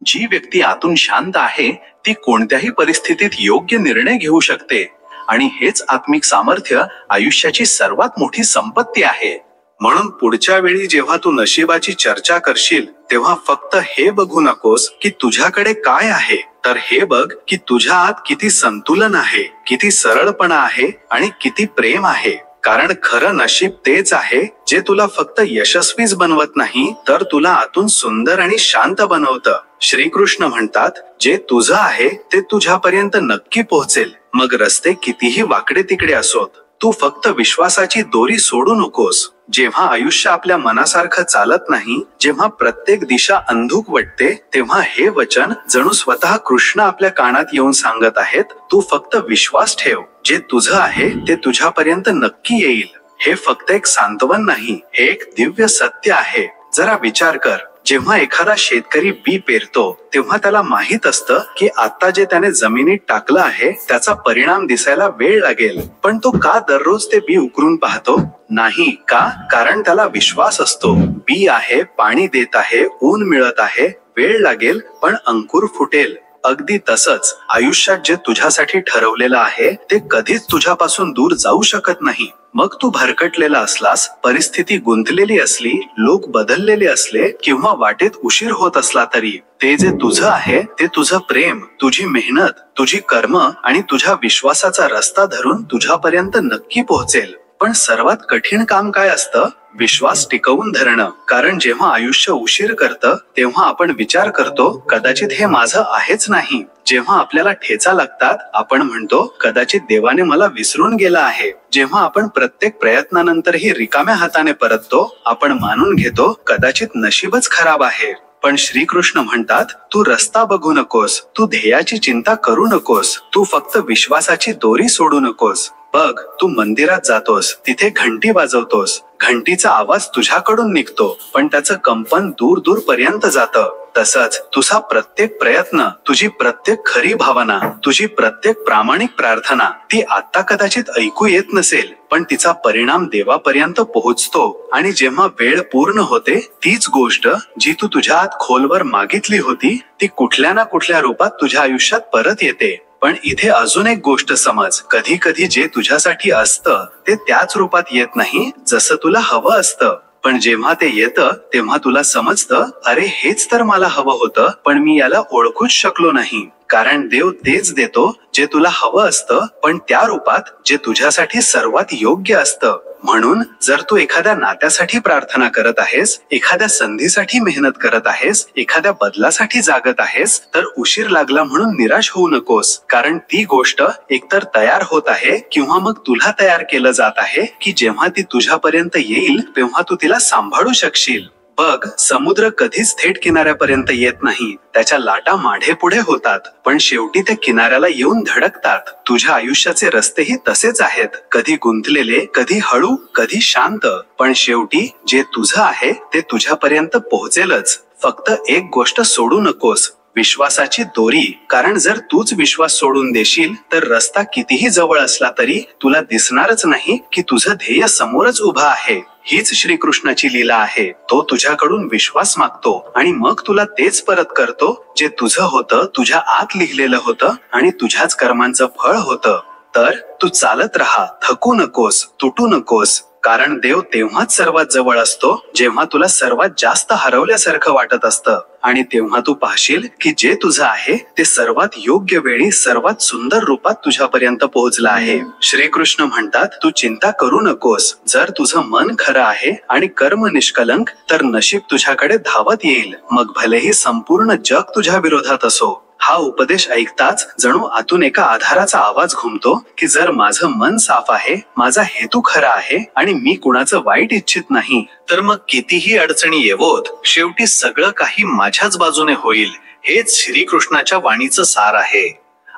जी व्यक्ती आतून शांत आहे ती कोणत्याही परिस्थितीत योग्य निर्णय घेऊ शकते, आणि हेच आत्मिक सामर्थ्य आयुष्याची सर्वात मोठी संपत्ती आहे. म्हणून पुढच्या वेळी जेव्हा तू नशिबाची चर्चा करशील तेव्हा फक्त हे बघू नकोस की तुझ्याकडे काय आहे, तर हे बघ की तुझ्या आत किती संतुलन आहे, किती सरळपणा आहे आणि किती प्रेम आहे. कारण खरं नशीब तेच आहे जे तुला फक्त यशस्वीच बनवत नाही, तर तुला आतून सुंदर आणि शांत बनवतं. श्रीकृष्ण म्हणतात, जे तुझं आहे ते तुझ्यापर्यंत नक्की पोहोचेल, मग रस्ते कितीही वाकडे तिकडे असोत. तू फक्त विश्वासाची दोरी सोडू नकोस. जेव्हा आयुष्य आपल्या मनासारखं चालत नाही, जेव्हा प्रत्येक दिशा अंधुक वाटते, तेव्हा हे वचन जणू स्वतः कृष्ण आपल्या कानात येऊन सांगत आहेत, तू फक्त विश्वास ठेव, जे तुझं आहे ते तुझ्यापर्यंत नक्की येईल. हे फक्त एक सांत्वन नाही, हे एक दिव्य सत्य आहे. जरा विचार कर, जेव्हा एखादा शेतकरी बी पेरतो तेव्हा त्याला माहित असतं की आता जे त्याने जमिनीत टाकलं आहे त्याचा परिणाम दिसायला वेळ लागेल, पण तो का दररोज ते बी उकरून पाहतो? नाही का? कारण त्याला विश्वास असतो, बी आहे, पाणी देत आहे, ऊन मिळत आहे, वेळ लागेल पण अंकुर फुटेल. अगदी तसंच आयुष्यात जे तुझ्यासाठी ठरवलेलं आहे ते कधीच तुझ्यापासून दूर जाऊ शकत नाही. मग तू भरकटलेला असलास, परिस्थिती गुंतलेली असली, लोक बदललेले असले किंवा वाटेत उशीर होत असला तरी ते जे तुझं आहे ते तुझं प्रेम, तुझी मेहनत, तुझी कर्म आणि तुझ्या विश्वासाचा रस्ता धरून तुझ्यापर्यंत नक्की पोहोचेल. पण सर्वात कठीण काम काय असतं? विश्वास टिकवून धरणं. कारण जेव्हा आयुष्य उशीर करतं तेव्हा आपण विचार करतो कदाचित हे माझं आहेच नाही. जेव्हा आपल्याला ठेचा लागतात आपण म्हणतो कदाचित देवाने मला विसरून गेला आहे. जेव्हा आपण प्रत्येक प्रयत्नानंतरही रिकाम्या हाताने परततो आपण मानून घेतो कदाचित नशीबच खराब आहे. पण श्रीकृष्ण म्हणतात, तू रस्ता बघू नकोस, तू ध्येयाची चिंता करू नकोस, तू फक्त विश्वासाची दोरी सोडू नकोस. बघ, तू मंदिरात जातोस, तिथे घंटी वाजवतोस, घंटीचा आवाज तुझ्याकडून निघतो पण त्याचं कंपन दूर दूर पर्यंत जातं. तसंच तुझा प्रत्येक प्रयत्न, तुझी प्रत्येक खरी भावना, तुझी प्रत्येक प्रामाणिक प्रार्थना ती आता कदाचित ऐकू येत नसेल पण तिचा परिणाम देवापर्यंत पोहोचतो. आणि जेव्हा वेळ पूर्ण होते तीच गोष्ट जी तू तुझ्या आत खोलवर मागितली होती ती कुठल्या ना कुठल्या रूपात तुझ्या आयुष्यात परत येते. पण इथे अजून एक गोष्ट समज, कधी कधी जे तुझ्यासाठी असतं ते त्याच रूपात येत नाही जसं तुला हवं असतं. पण जेव्हा ते येतं तेव्हा तुला समजतं, अरे हेच तर मला हवं होतं पण मी याला ओळखूच शकलो नाही. कारण देव तेच देतो जे तुला हवं असतं पण त्या रूपात जे तुझ्यासाठी सर्वात योग्य असतं. म्हणून जर तू एखाद्या नात्यासाठी प्रार्थना करत आहेस, एखाद्या संधीसाठी मेहनत करत आहेस, एखाद्या बदलासाठी जागत आहेस तर उशीर लागला म्हणून निराश होऊ नकोस. कारण ती गोष्ट एकतर तयार होत आहे किंवा मग तुला तयार केलं जात आहे की जेव्हा ती तुझ्यापर्यंत येईल तेव्हा तू तिला सांभाळू शकशील. बघ, समुद्र कधीच थेट किनाऱ्यापर्यंत येत नाही, त्याच्या लाटा माढे पुढे होतात पण शेवटी ते किनाऱ्याला येऊन धडकतात. तुझ्या आयुष्याचे रस्तेही तसेच आहेत, कधी गुंतलेले, कधी हळू, कधी शांत, पण शेवटी जे तुझं आहे ते तुझ्यापर्यंत पोहोचेलच. फक्त एक गोष्ट सोडू नकोस, विश्वासाची दोरी. कारण जर तूच विश्वास सोडून देशील तर रस्ता कितीही जवळ असला तरी तुला दिसणारच नाही की तुझं ध्येय समोरच उभा आहे. हीच श्रीकृष्णाची लीला आहे. तो तुझ्याकडून विश्वास मागतो आणि मग तुला तेच परत करतो जे तुझं होतं, तुझ्या आत लिहिलेलं होतं आणि तुझ्याच कर्मांचं फळ होतं. तर तू चालत राहा, थकू नकोस, तुटू नकोस. कारण देव तेव्हाच सर्वात जवळ असतो जेव्हा तुला सर्वात जास्त हरवल्यासारखं वाटत असतं. आणि तेव्हा तू पाहशील की जे तुझं आहे ते सर्वात योग्य वेळी सर्वात सुंदर रूपात तुझ्यापर्यंत पोहोचलं आहे. श्रीकृष्ण म्हणतात, तू चिंता करू नकोस. जर तुझं मन खरं आहे आणि कर्म निष्कलंक तर नशीब तुझ्याकडे धावत येईल, मग भलेही संपूर्ण जग तुझ्या विरोधात असो. हा उपदेश ऐकताच जणू आतून एका आधाराचा आवाज घुमतो की जर माझं मन साफ आहे, माझा हेतू खरा आहे आणि मी कुणाचं वाईट इच्छित नाही तर मग कितीही अडचणी येवोत शेवटी सगळं काही माझ्याच बाजूने होईल. हेच श्रीकृष्णाच्या वाणीचं सार आहे.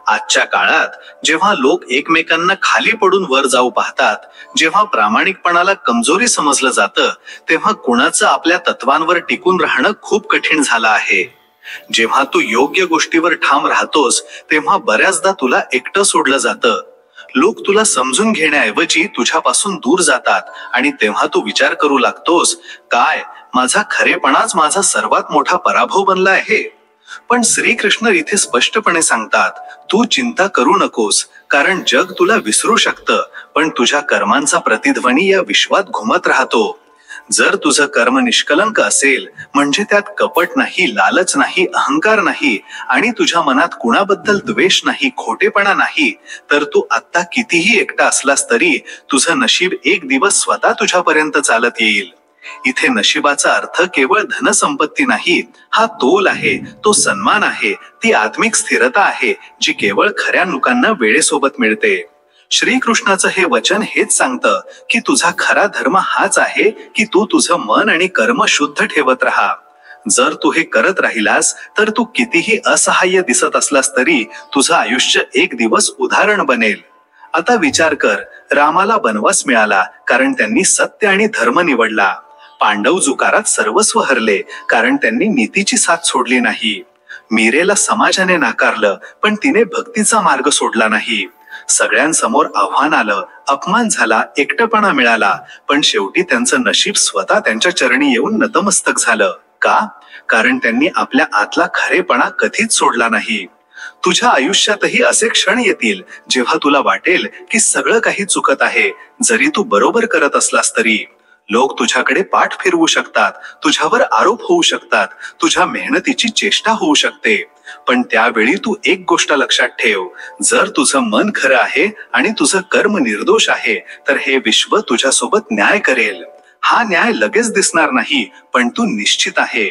आजच्या काळात जेव्हा लोक एकमेकांना खाली पडून वर जाऊ पाहतात, जेव्हा प्रामाणिकपणाला कमजोरी समजलं जातं, तेव्हा कुणाचं आपल्या तत्वांवर टिकून राहणं खूप कठीण झालं आहे. जेव्हा तू योग्य गोष्टीवर ठाम राहतोस तेव्हा बऱ्याचदा तुला एकटं सोडलं जातं. लोक तुला समजून घेण्याऐवजी तुझ्यापासून दूर जातात आणि तेव्हा तू विचार करू लागतोस, काय माझा खरेपणाच माझा सर्वात मोठा पराभव बनला आहे. पण श्रीकृष्ण इथे स्पष्टपणे सांगतात, तू चिंता करू नकोस. कारण जग तुला विसरू शकतं पण तुझ्या कर्मांचा प्रतिध्वनी या विश्वात घुमत राहतो. जर तुझं कर्म निष्कलंक असेल म्हणजे त्यात कपट नाही, लालच नाही, अहंकार नाही आणि तुझ्या मनात कुणाबद्दल द्वेष नाही, खोटेपणा नाही, तर तू आता कितीही एकटा असलास तरी तुझं नशीब एक दिवस स्वतः तुझ्यापर्यंत चालत येईल. इथे नशिबाचा अर्थ केवळ धनसंपत्ती नाही, हा तोल आहे, तो सन्मान आहे, ती आत्मिक स्थिरता आहे जी केवळ खऱ्या लोकांना वेळेसोबत मिळते. श्रीकृष्णाचं हे वचन हेच सांगतं की तुझा खरा धर्म हाच आहे की तू तुझं मन आणि कर्म शुद्ध ठेवत राहा. जर तू हे करत राहिलास तर तू कितीही असहाय्य दिसत असलास तरी तुझं आयुष्य एक दिवस उदाहरण बनेल. आता विचार कर, रामाला वनवास मिळाला कारण त्यांनी सत्य आणि धर्म निवडला. पांडव जुकारात सर्वस्व हरले कारण त्यांनी नीतीची साथ सोडली नाही. मीरेला समाजाने नाकारलं पण तिने भक्तीचा मार्ग सोडला नाही. सगळ्यांसमोर आव्हान आलं, अपमान झाला, एकटेपणा मिळाला, पण शेवटी त्यांचं नशीब स्वतः त्यांच्या चरणी येऊन नतमस्तक झालं. का? कारण त्यांनी आपल्या आतला खरेपणा कधीच सोडला नाही. तुझ्या आयुष्यातही असे क्षण येतील जेव्हा तुला वाटेल की सगळं काही चुकत आहे, जरी तू बरोबर करत असलास तरी. लोक तुझ्याकडे पाठ फिरवू शकतात, तुझ्यावर आरोप होऊ शकतात, तुझ्या मेहनतीची चेष्टा होऊ शकते. पण त्यावेळी तू एक गोष्ट लक्षात ठेव, जर तुझं मन खरं आहे आणि तुझं कर्म निर्दोष आहे तर हे विश्व तुझ्यासोबत न्याय करेल. हा न्याय लगेच दिसणार नाही, पण तू निश्चित आहे.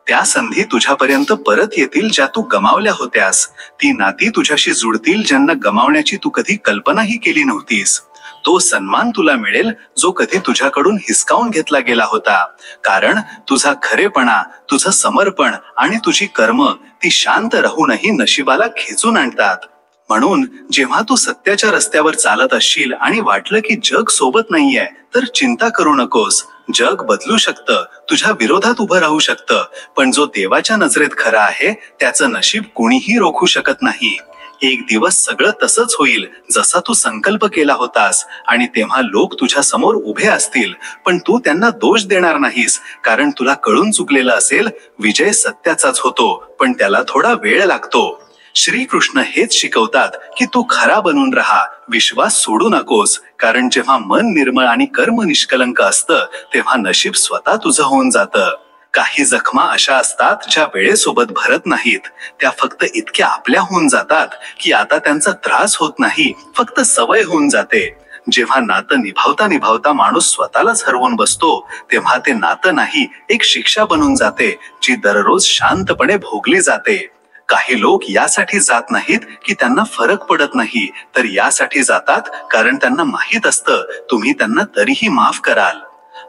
त्या संधी तुझ्यापर्यंत परत येतील ज्या तू गमावल्या होत्यास. ती नाती तुझ्याशी जुळतील ज्यांना गमावण्याची तू कधी कल्पनाही केली नव्हतीस. तो सन्मान तुला मिळेल जो कधी तुझ्याकडून हिसकावून घेतला गेला होता. कारण तुझा खरेपणा, तुझं समर्पण आणि तुझी कर्म ती शांत राहूनही नशिबाला खेचून आणतात. म्हणून जेव्हा तू सत्याच्या रस्त्यावर चालत असशील आणि वाटलं की जग सोबत नाहीये तर चिंता करू नकोस. जग बदलू शकतं, तुझ्या विरोधात उभं राहू शकतं, पण जो देवाच्या नजरेत खरा आहे त्याचं नशीब कुणीही रोखू शकत नाही. एक दिवस सगळं तसंच होईल जसा तू संकल्प केला होतास आणि तेव्हा लोक तुझ्या समोर उभे असतील, पण तू त्यांना दोष देणार नाहीस. कारण तुला कळून चुकलेलं असेल, विजय सत्याचाच होतो पण त्याला थोडा वेळ लागतो. श्रीकृष्ण हेच शिकवतात की तू खरा बनून राहा, विश्वास सोडू नकोस. कारण जेव्हा मन निर्मळ आणि कर्म निष्कलंक असतं तेव्हा नशीब स्वतः तुझं होऊन जातं. काही जखमा अशा असतात ज्या वेळेसोबत भरत नाहीत, त्या फक्त इतक्या आपल्या होऊन जातात की आता त्यांचा त्रास होत नाही, फक्त सवय होऊन जाते. जेव्हा नातं निभावता निभावता माणूस स्वतःलाच हरवून बसतो तेव्हा ते नातं नाही, एक शिक्षा बनून जाते जी दररोज शांतपणे भोगली जाते. काही लोक यासाठी जात नाहीत की त्यांना फरक पडत नाही, तर यासाठी जातात कारण त्यांना माहीत असतं तुम्ही त्यांना तरीही माफ कराल.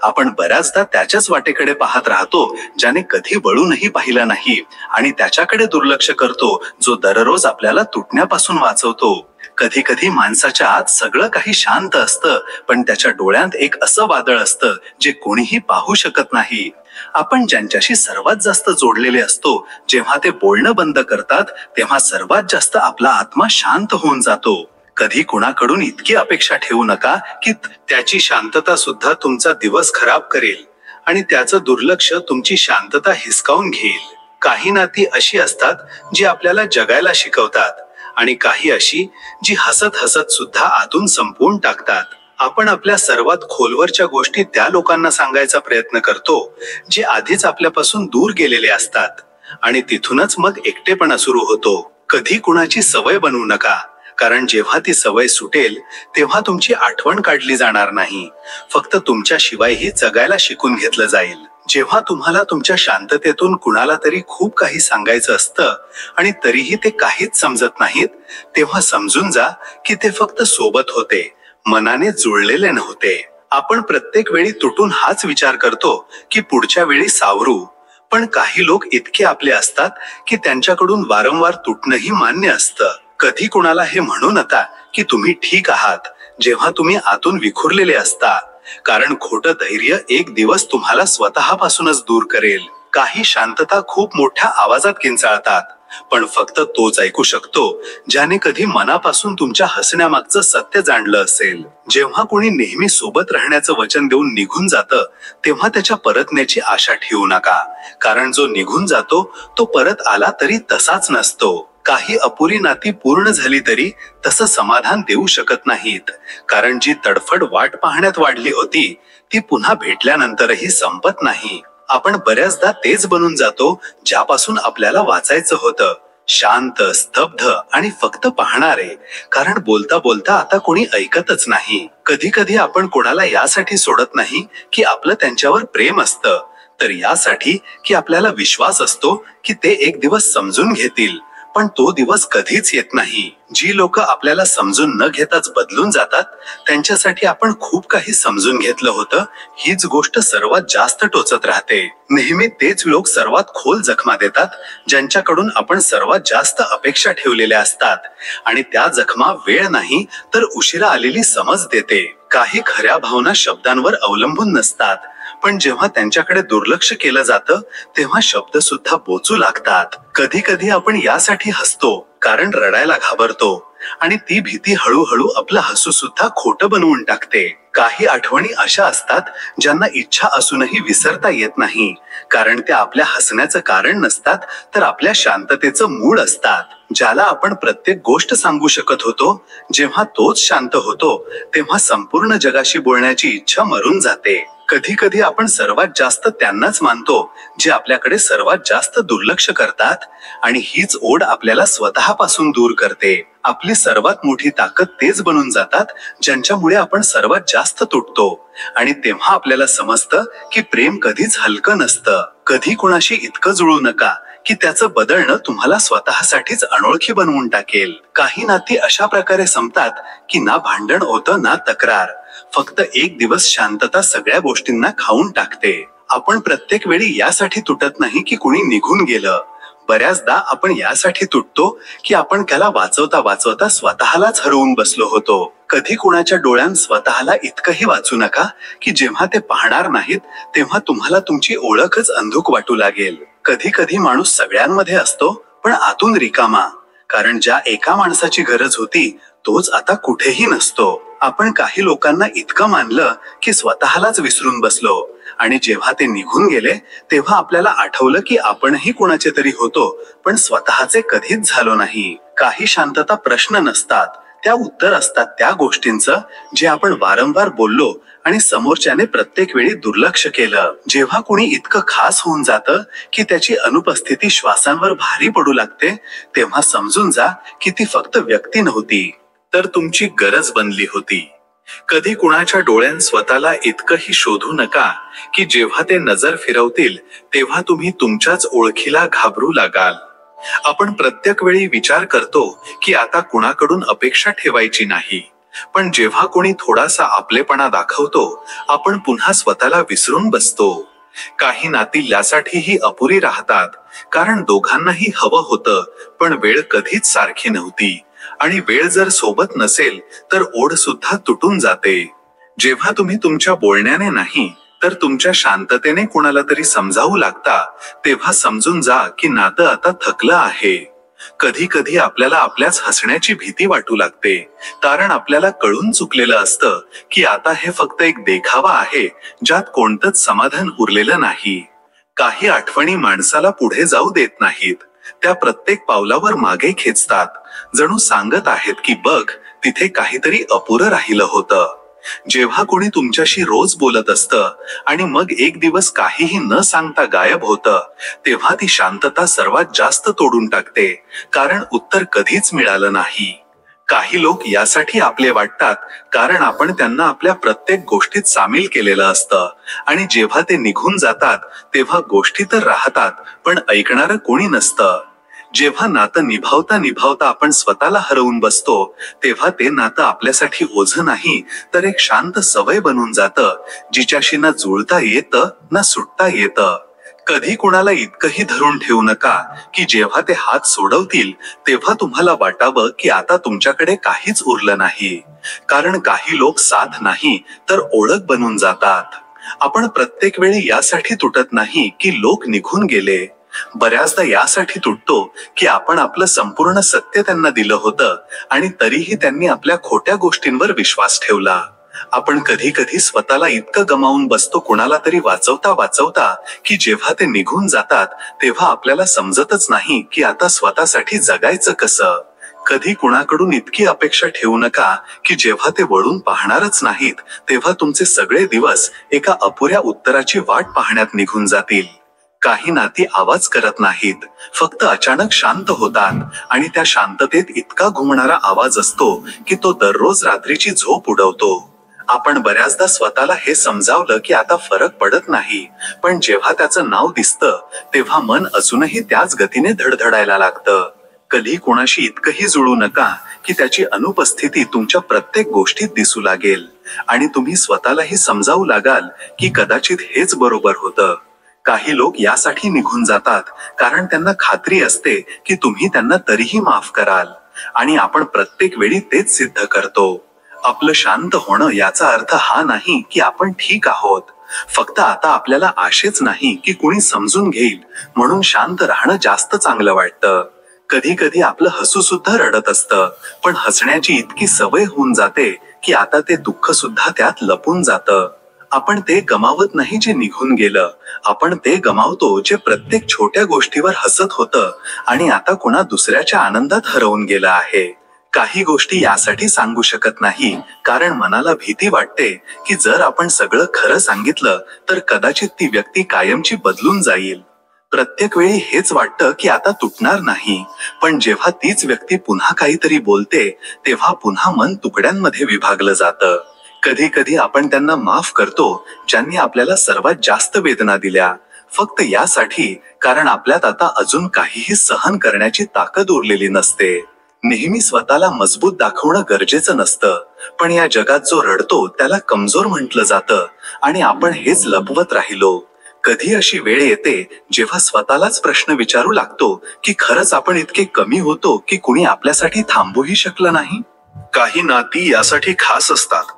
आपण बऱ्याचदा त्याच्याच वाटेकडे पाहत राहतो ज्याने कधी वळूनही पाहिलं नाही आणि त्याच्याकडे दुर्लक्ष करतो जो दररोज आपल्याला तुटण्यापासून वाचवतो. कधी कधी माणसाच्या आत सगळं काही शांत असतं पण त्याच्या डोळ्यात एक असं वादळ असतं जे कोणीही पाहू शकत नाही. आपण ज्यांच्याशी सर्वात जास्त जोडलेले असतो जेव्हा ते बोलणं बंद करतात तेव्हा सर्वात जास्त आपला आत्मा शांत होऊन जातो. कधी कुणाकडून इतकी अपेक्षा ठेवू नका की त्याची शांतता सुद्धा तुमचा दिवस खराब करेल आणि त्याचं दुर्लक्ष तुमची शांतता हिसकावून घेईल. काही नाती अशी असतात जी आपल्याला जगायला शिकवतात आणि काही अशी जी हसत हसत सुद्धा आतून संपवून टाकतात. आपण आपल्या सर्वात खोलवरच्या गोष्टी त्या लोकांना सांगायचा प्रयत्न करतो जे आधीच आपल्यापासून दूर गेलेले असतात आणि तिथूनच मग एकटेपणा सुरू होतो. कधी कुणाची सवय बनवू नका, कारण जेव्हा ती सवय सुटेल तेव्हा तुमची आठवण काढली जाणार नाही, फक्त तुमच्या शिवायही जगायला शिकून घेतलं जाईल. जेव्हा तुम्हाला तुमच्या शांततेतून कुणाला तरी खूप काही सांगायचं असतं आणि तरीही ते काहीच समजत नाहीत, तेव्हा समजून जा की ते फक्त सोबत होते, मनाने जुळलेले नव्हते. आपण प्रत्येक वेळी तुटून हाच विचार करतो की पुढच्या वेळी सावरू, पण काही लोक इतके आपले असतात की त्यांच्याकडून वारंवार तुटणंही मान्य असतं. कधी कुणाला हे म्हणू नका की तुम्ही ठीक आहात जेव्हा तुम्ही आतून विखुरलेले असता, कारण खोटं धैर्य एक दिवस तुम्हाला स्वतःपासूनच दूर करेल. काही शांतता खूप मोठ्या आवाजात किंचाळतात, पण फक्त तोच ऐकू शकतो ज्याने कधी मनापासून तुमच्या हसण्यामागचं सत्य जाणलं असेल. जेव्हा कोणी नेहमी सोबत राहण्याचं वचन देऊन निघून जातं तेव्हा त्याच्या परतण्याची आशा ठेवू नका, कारण जो निघून जातो तो परत आला तरी तसाच नसतो. काही अपुरी नाती पूर्ण झाली तरी तसं समाधान देऊ शकत नाहीत, कारण जी तडफड वाट पाहण्यात वाढली होती ती पुन्हा भेटल्यानंतरही संपत नाही. आपण बऱ्याचदा तेच बनून जातो ज्यापासून आपल्याला वाचायचं होतं, शांत, स्तब्ध आणि फक्त पाहणारे, कारण बोलता बोलता आता कोणी ऐकतच नाही. कधी कधी आपण कोणाला यासाठी सोडत नाही की आपलं त्यांच्यावर प्रेम असतं, तर यासाठी की आपल्याला विश्वास असतो की ते एक दिवस समजून घेतील, पण तो दिवस कधीच येत नाही. जी लोक आपल्याला समजून न घेताच बदलून जातात त्यांच्यासाठी आपण खूप काही समजून घेतलं होतं, हीच गोष्ट सर्वात जास्त टोचत राहते. नेहमी तेच लोक सर्वात खोल जखमा देतात ज्यांच्याकडून आपण सर्वात जास्त अपेक्षा ठेवलेल्या असतात, आणि त्या जखमा वेळ नाही तर उशिरा आलेली समज देते. काही खऱ्या भावना शब्दांवर अवलंबून नसतात, पण जेव्हा त्यांच्याकडे दुर्लक्ष केलं जातं तेव्हा शब्द सुद्धा बोचू लागतात. कधी कधी आपण यासाठी हसतो कारण रडायला घाबरतो आणि ती भीती हळूहळू आपलं हसू सुद्धा खोटं बनवून टाकते. काही आठवणी अशा असतात ज्यांना इच्छा असूनही विसरता येत नाही, कारण त्या आपल्या हसण्याचं कारण नसतात तर आपल्या शांततेचं मूळ असतात. ज्याला आपण प्रत्येक गोष्ट सांगू शकत होतो, जेव्हा तोच शांत होतो तेव्हा संपूर्ण जगाशी बोलण्याची इच्छा मरून जाते. कधी कधी आपण सर्वात जास्त त्यांनाच मानतो जे आपल्याकडे सर्वात जास्त दुर्लक्ष करतात, आणि हीच ओढ आपल्याला स्वतःपासून दूर करते. आपली सर्वात मोठी ताकद तेच बनून जातात ज्यांच्यामुळे आपण सर्वात जास्त तुटतो, आणि तेव्हा आपल्याला समजतं की प्रेम कधीच हलकं नसतं. कधी कुणाशी इतकं जुळू नका की त्याचं बदलणं तुम्हाला स्वतःसाठीच अनोळखी बनवून टाकेल. काही नाती अशा प्रकारे संपतात की ना भांडण होतं ना तक्रार, फक्त एक दिवस शांतता सगळ्या गोष्टींना खाऊन टाकते. आपण प्रत्येक वेळी यासाठी तुटत नाही की कुणी निघून गेलं, बऱ्याचदा आपण यासाठी तुटतो की आपण त्याला वाचवता वाचवता स्वतःलाच हरवून बसलो होतो. कधी कुणाच्या डोळ्यात स्वतःला इतकंही वाचू नका की जेव्हा ते पाहणार नाहीत तेव्हा तुम्हाला तुमची ओळखच अंधुक वाटू लागेल. कधी कधी माणूस सगळ्यांमध्ये असतो पण आतून रिकामा, कारण ज्या एका माणसाची गरज होती तोच आता कुठेही नसतो. आपण काही लोकांना इतकं मानलं की स्वतःलाच विसरून बसलो, आणि जेव्हा ते निघून गेले तेव्हा आपल्याला आठवलं की आपणही कुणाचे तरी होतो पण स्वतःचे कधीच झालो नाही. काही शांतता प्रश्न नसतात, त्या उत्तर असतात त्या गोष्टींचं जे आपण वारंवार बोललो आणि समोरच्याने प्रत्येक वेळी दुर्लक्ष केलं. जेव्हा कुणी इतकं खास होऊन जातं की त्याची अनुपस्थिती श्वासांवर भारी पडू लागते, तेव्हा समजून जा की ती फक्त व्यक्ती नव्हती तर तुमची गरज बनली होती. कधी कुणाच्या डोळ्यात स्वतःला इतकंही शोधू नका की जेव्हा ते नजर फिरवतील तेव्हा तुम्ही तुमच्याच ओळखीला घाबरू लागाल. आपण प्रत्येक वेळी विचार करतो की आता कुणाकडून अपेक्षा ठेवायची नाही, पण जेव्हा कोणी थोडासा आपलेपणा दाखवतो आपण पुन्हा स्वतःला विसरून बसतो. काही नाती यासाठीही अपुरी राहतात कारण दोघांनाही हवं होतं पण वेळ कधीच सारखी नव्हती, आणि वेळ जर सोबत नसेल तर ओढ सुद्धा तुटून जाते. जेव्हा तुम्ही तुमच्या बोलण्याने नाही तर तुमच्या शांततेने कुणाला तरी समजावू लागता तेव्हा समजून जा की नातं आता थकलं आहे. कधी कधी आपल्याला आपल्याच हसण्याची भीती वाटू लागते, कारण आपल्याला कळून चुकलेलं असतं की आता हे फक्त एक देखावा आहे ज्यात कोणतंच समाधान उरलेलं नाही. काही आठवणी माणसाला पुढे जाऊ देत नाहीत, त्या प्रत्येक पावलावर मागे खेचतात, जणू सांगत आहेत की बघ तिथे काहीतरी अपुरं राहिलं होतं. जेव्हा कोणी तुमच्याशी रोज बोलत असतं आणि मग एक दिवस काहीही न सांगता गायब होतं तेव्हा ती शांतता सर्वात जास्त तोडून टाकते, कारण उत्तर कधीच मिळालं नाही. काही लोक यासाठी आपले वाटतात कारण आपण त्यांना आपल्या प्रत्येक गोष्टीत सामील केलेलं असतं, आणि जेव्हा ते निघून जातात तेव्हा गोष्टी तर राहतात पण ऐकणारं कोणी नसतं. जेव्हा नातं निभावता निभावता आपण स्वतःला हरवून बसतो तेव्हा ते नातं आपल्यासाठी ओझं नाही तर एक शांत सवय बनून जातं, जिच्याशी ना जुळता येतं ना सुटता येतं. कधी कुणाला इतकंही धरून ठेवू नका की जेव्हा ते हात सोडवतील तेव्हा तुम्हाला वाटावं की आता तुमच्याकडे काहीच उरलं नाही, कारण काही लोक साथ नाही तर ओळख बनून जातात. आपण प्रत्येक वेळी यासाठी तुटत नाही की लोक निघून गेले, बऱ्याचदा यासाठी तुटतो की आपण आपलं संपूर्ण सत्य त्यांना दिलं होतं आणि तरीही त्यांनी आपल्या खोट्या गोष्टींवर विश्वास ठेवला. आपण कधी कधी स्वतःला इतकं गमावून बसतो कुणाला तरी वाचवता वाचवता की जेव्हा ते निघून जातात तेव्हा आपल्याला समजतच नाही की आता स्वतःसाठी जगायचं कसं. कधी कुणाकडून इतकी अपेक्षा ठेवू नका की जेव्हा ते वळून पाहणारच नाहीत तेव्हा तुमचे सगळे दिवस एका अपुऱ्या उत्तराची वाट पाहण्यात निघून जातील. काही नाती आवाज करत नाहीत, फक्त अचानक शांत होतात, आणि त्या शांततेत इतका घुमणारा आवाज असतो की तो दररोज रात्रीची झोप उडवतो. आपण बऱ्याचदा स्वतःला हे समजावलं की आता फरक पडत नाही, पण जेव्हा त्याचं नाव दिसतं तेव्हा मन अजूनही त्याच गतीने धडधडायला लागतं. कधी कोणाशी इतकंही जुळू नका की त्याची अनुपस्थिती तुमच्या प्रत्येक गोष्टीत दिसू लागेल, आणि तुम्ही स्वतःलाही समजावू लागाल की कदाचित हेच बरोबर होतं. काही लोक यासाठी निघून जातात कारण त्यांना खात्री असते की तुम्ही त्यांना तरीही माफ कराल, आणि आपण प्रत्येक वेळी तेच सिद्ध करतो. आपलं शांत होणं याचा अर्थ हा नाही की आपण ठीक आहोत, फक्त आता आपल्याला आशेच नाही की कुणी समजून घेईल म्हणून शांत राहणं जास्त चांगलं वाटतं. कधी कधी आपलं हसू सुद्धा रडत असतं, पण हसण्याची इतकी सवय होऊन जाते की आता ते दुःख सुद्धा त्यात लपून जातं. आपण ते गमावत नाही जे निघून गेलं, आपण ते गमावतो जे प्रत्येक छोट्या गोष्टीवर हसत होतं आणि आता कुणा दुसऱ्याच्या आनंदात हरवून गेलं आहे. काही गोष्टी यासाठी सांगू शकत नाही कारण मनाला भीती वाटते की जर आपण सगळं खरं सांगितलं तर कदाचित ती व्यक्ती कायमची बदलून जाईल. प्रत्येक वेळी हेच वाटतं की आता तुटणार नाही, पण जेव्हा तीच व्यक्ती पुन्हा काहीतरी बोलते तेव्हा पुन्हा मन तुकड्यांमध्ये विभागलं जातं. कधी कधी आपण त्यांना माफ करतो ज्यांनी आपल्याला सर्वात जास्त वेदना दिल्या, फक्त यासाठी कारण आपल्यात आता अजून काहीही सहन करण्याची ताकद उरलेली नसते. नेहमी स्वतःला मजबूत दाखवणं गरजेचं नसतं, पण या जगात जो रडतो त्याला कमजोर म्हटलं जातं आणि आपण हेच लपवत राहिलो. कधी अशी वेळ येते जेव्हा स्वतःलाच प्रश्न विचारू लागतो की खरंच आपण इतके कमी होतो की कुणी आपल्यासाठी थांबूही शकलं नाही. काही नाती यासाठी खास असतात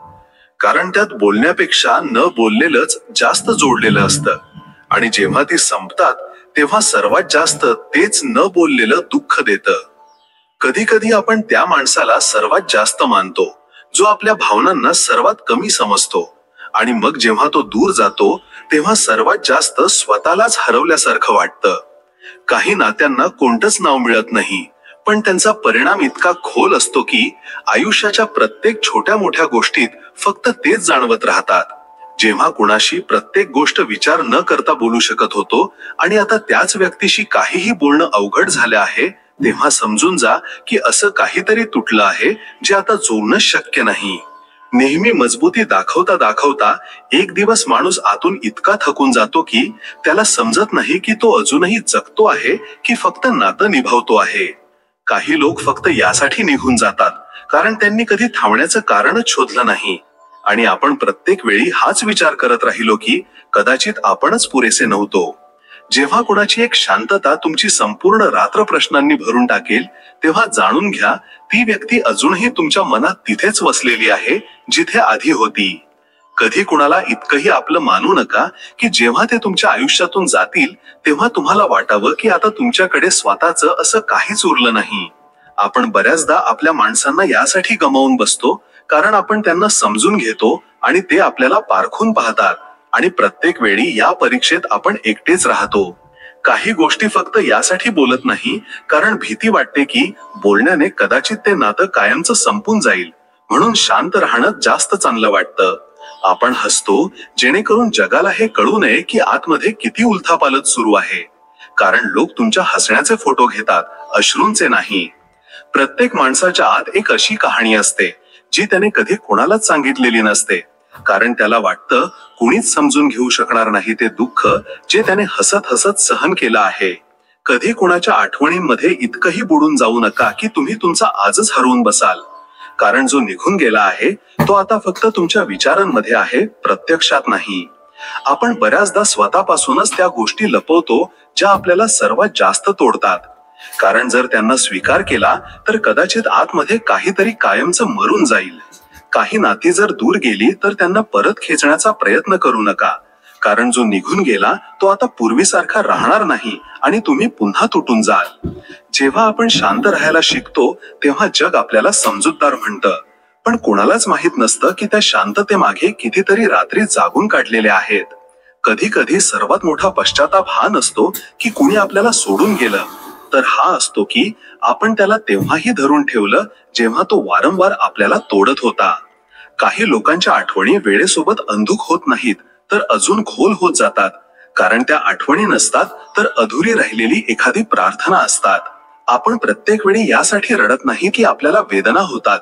कारण त्यात बोलण्यापेक्षा न बोललेलंच जास्त जोडलेलं असतं आणि जेव्हा ती संपतात तेव्हा सर्वात जास्त तेच न बोललेलं दुःख देतं. कधी कधी आपण त्या माणसाला सर्वात जास्त मानतो जो आपल्या भावनांना सर्वात कमी समजतो आणि मग जेव्हा तो दूर जातो तेव्हा सर्वात जास्त स्वतःलाच हरवल्यासारखं वाटतं. काही नात्यांना कोणतंच नाव मिळत नाही, पण त्यांचा परिणाम इतका खोल असतो की आयुष्याच्या प्रत्येक छोट्या मोठ्या गोष्टीत फक्त तेच जाणवत राहतात. जेव्हा कुणाशी प्रत्येक गोष्ट विचार न करता बोलू शकत होतो आणि आता त्याच व्यक्तीशी काहीही बोलणं अवघड झालं आहे, तेव्हा समजून जा की असं काहीतरी तुटलं आहे जे आता जोडणं शक्य नाही. नेहमी मजबूती दाखवता दाखवता एक दिवस माणूस आतून इतका थकून जातो की त्याला समजत नाही की तो अजूनही जगतो आहे की फक्त नातं निभावतो आहे. काही लोक फक्त यासाठी निघून जातात कारण त्यांनी कधी थांबण्याचं कारणच शोधलं नाही आणि आपण प्रत्येक वेळी हाच विचार करत राहिलो की कदाचित आपणच पुरेसे नव्हतो. जेव्हा कोणाची एक शांतता तुमची संपूर्ण रात्र प्रश्नांनी भरून टाकेल तेव्हा जाणून घ्या ती व्यक्ती अजूनही तुमच्या मनात तिथेच वसलेली आहे जिथे आधी होती. कधी कुणाला इतकंही आपलं मानू नका की जेव्हा ते तुमच्या आयुष्यातून जातील तेव्हा तुम्हाला वाटावं की आता तुमच्याकडे स्वतःचं असं काहीच उरलं नाही. आपण बऱ्याचदा आपल्या माणसांना यासाठी गमावून बसतो कारण आपण त्यांना समजून घेतो आणि ते आपल्याला पारखून पाहतात आणि प्रत्येक वेळी या परीक्षेत आपण एकटेच राहतो. काही गोष्टी फक्त यासाठी बोलत नाही कारण भीती वाटते की बोलण्याने कदाचित ते नातं कायमचं संपून जाईल, म्हणून शांत राहणं जास्त चांगलं वाटतं. आपण हसतो जेणेकरून जगाला हे कळू नये की आतमध्ये किती उलथापालथ सुरू आहे, कारण लोक तुमच्या हसण्याचे फोटो घेतात, अश्रूंचे नाही. प्रत्येक माणसाच्या आत एक अशी कहाणी असते जी त्याने कधी कोणालाच सांगितलेली नसते, कारण त्याला वाटतं कुणीच समजून घेऊ शकणार नाही ते दुःख जे त्याने हसत हसत सहन केलं आहे. कधी कोणाच्या आठवणींमध्ये इतकंही बुडून जाऊ नका की तुम्ही तुमचा आजच हरवून बसाल, कारण जो निघून गेला आहे तो आता फक्त तुमच्या विचारांमध्ये आहे, प्रत्यक्षात नाही. आपण बऱ्याचदा स्वतःपासूनच त्या गोष्टी लपवतो ज्या आपल्याला सर्वात जास्त तोडतात, कारण जर त्यांना स्वीकार केला तर कदाचित आतमध्ये काहीतरी कायमचं मरून जाईल. काही नाती जर दूर गेली तर त्यांना परत खेचण्याचा प्रयत्न करू नका, कारण जो निघून गेला तो आता पूर्वीसारखा राहणार नाही आणि तुम्ही पुन्हा तुटून जाल. जेव्हा आपण शांत राहायला शिकतो तेव्हा जग आपल्याला समजूतदार म्हणतं, पण कोणालाच माहित नसतं की त्या शांततेमागे कितीतरी रात्री जागून काढलेल्या आहेत. कधी कधी सर्वात मोठा पश्चाताप हा नसतो की कुणी आपल्याला सोडून गेलं, तर हा असतो की आपण त्याला तेव्हाही धरून ठेवलं जेव्हा तो वारंवार आपल्याला तोडत होता. काही लोकांच्या आठवणी वेळेसोबत अंधुक होत नाहीत तर अजून खोल होत जातात, कारण त्या आठवणी नसतात तर अधुरी राहिलेली एखादी प्रार्थना असतात. आपण प्रत्येक वेळी यासाठी रडत नाही की आपल्याला वेदना होतात,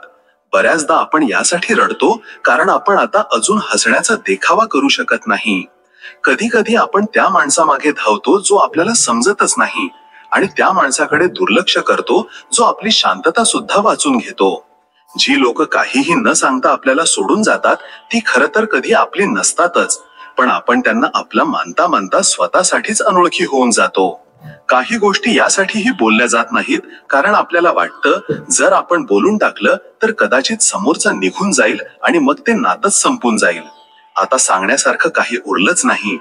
बऱ्याचदा आपण यासाठी रडतो कारण आपण आता अजून हसण्याचा देखावा करू शकत नाही. कधी कधी आपण त्या माणसामागे धावतो जो आपल्याला समजतच नाही आणि त्या माणसाकडे दुर्लक्ष करतो जो आपली शांतता सुद्धा वाचून घेतो. जी लोक काहीही न सांगता आपल्याला सोडून जातात ती खरं तर कधी आपली नसतातच, पण आपण त्यांना आपला मानता मानता स्वतःसाठीच अनोळखी होऊन जातो. काही गोष्टी यासाठीही बोलल्या जात नाहीत कारण आपल्याला वाटतं जर आपण बोलून टाकलं तर कदाचित समोरचा निघून जाईल आणि मग ते नातंच संपून जाईल. आता सांगण्यासारखं काही उरलंच नाही.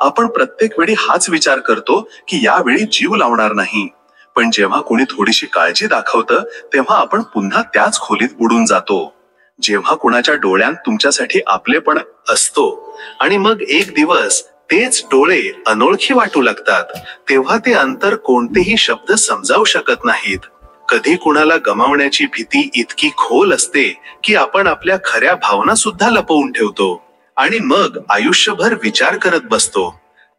आपण प्रत्येक वेळी हाच विचार करतो की यावेळी जीव लावणार नाही. पण जेव्हा कोणी थोडीशी काळजी दाखवतं तेव्हा आपण पुन्हा त्याच खोलीत बुडून जातो. जेव्हा कुणाच्या डोळ्यात तुमच्यासाठी आपलेपण असतो आणि मग एक दिवस तेच डोळे अनोळखी वाटू लागतात, तेव्हा ते अंतर कोणतेही शब्द समजावू शकत नाहीत. कधी कुणाला गमावण्याची भीती इतकी खोल असते की आपण आपल्या खऱ्या भावना सुद्धा लपवून ठेवतो आणि मग आयुष्यभर विचार करत बसतो,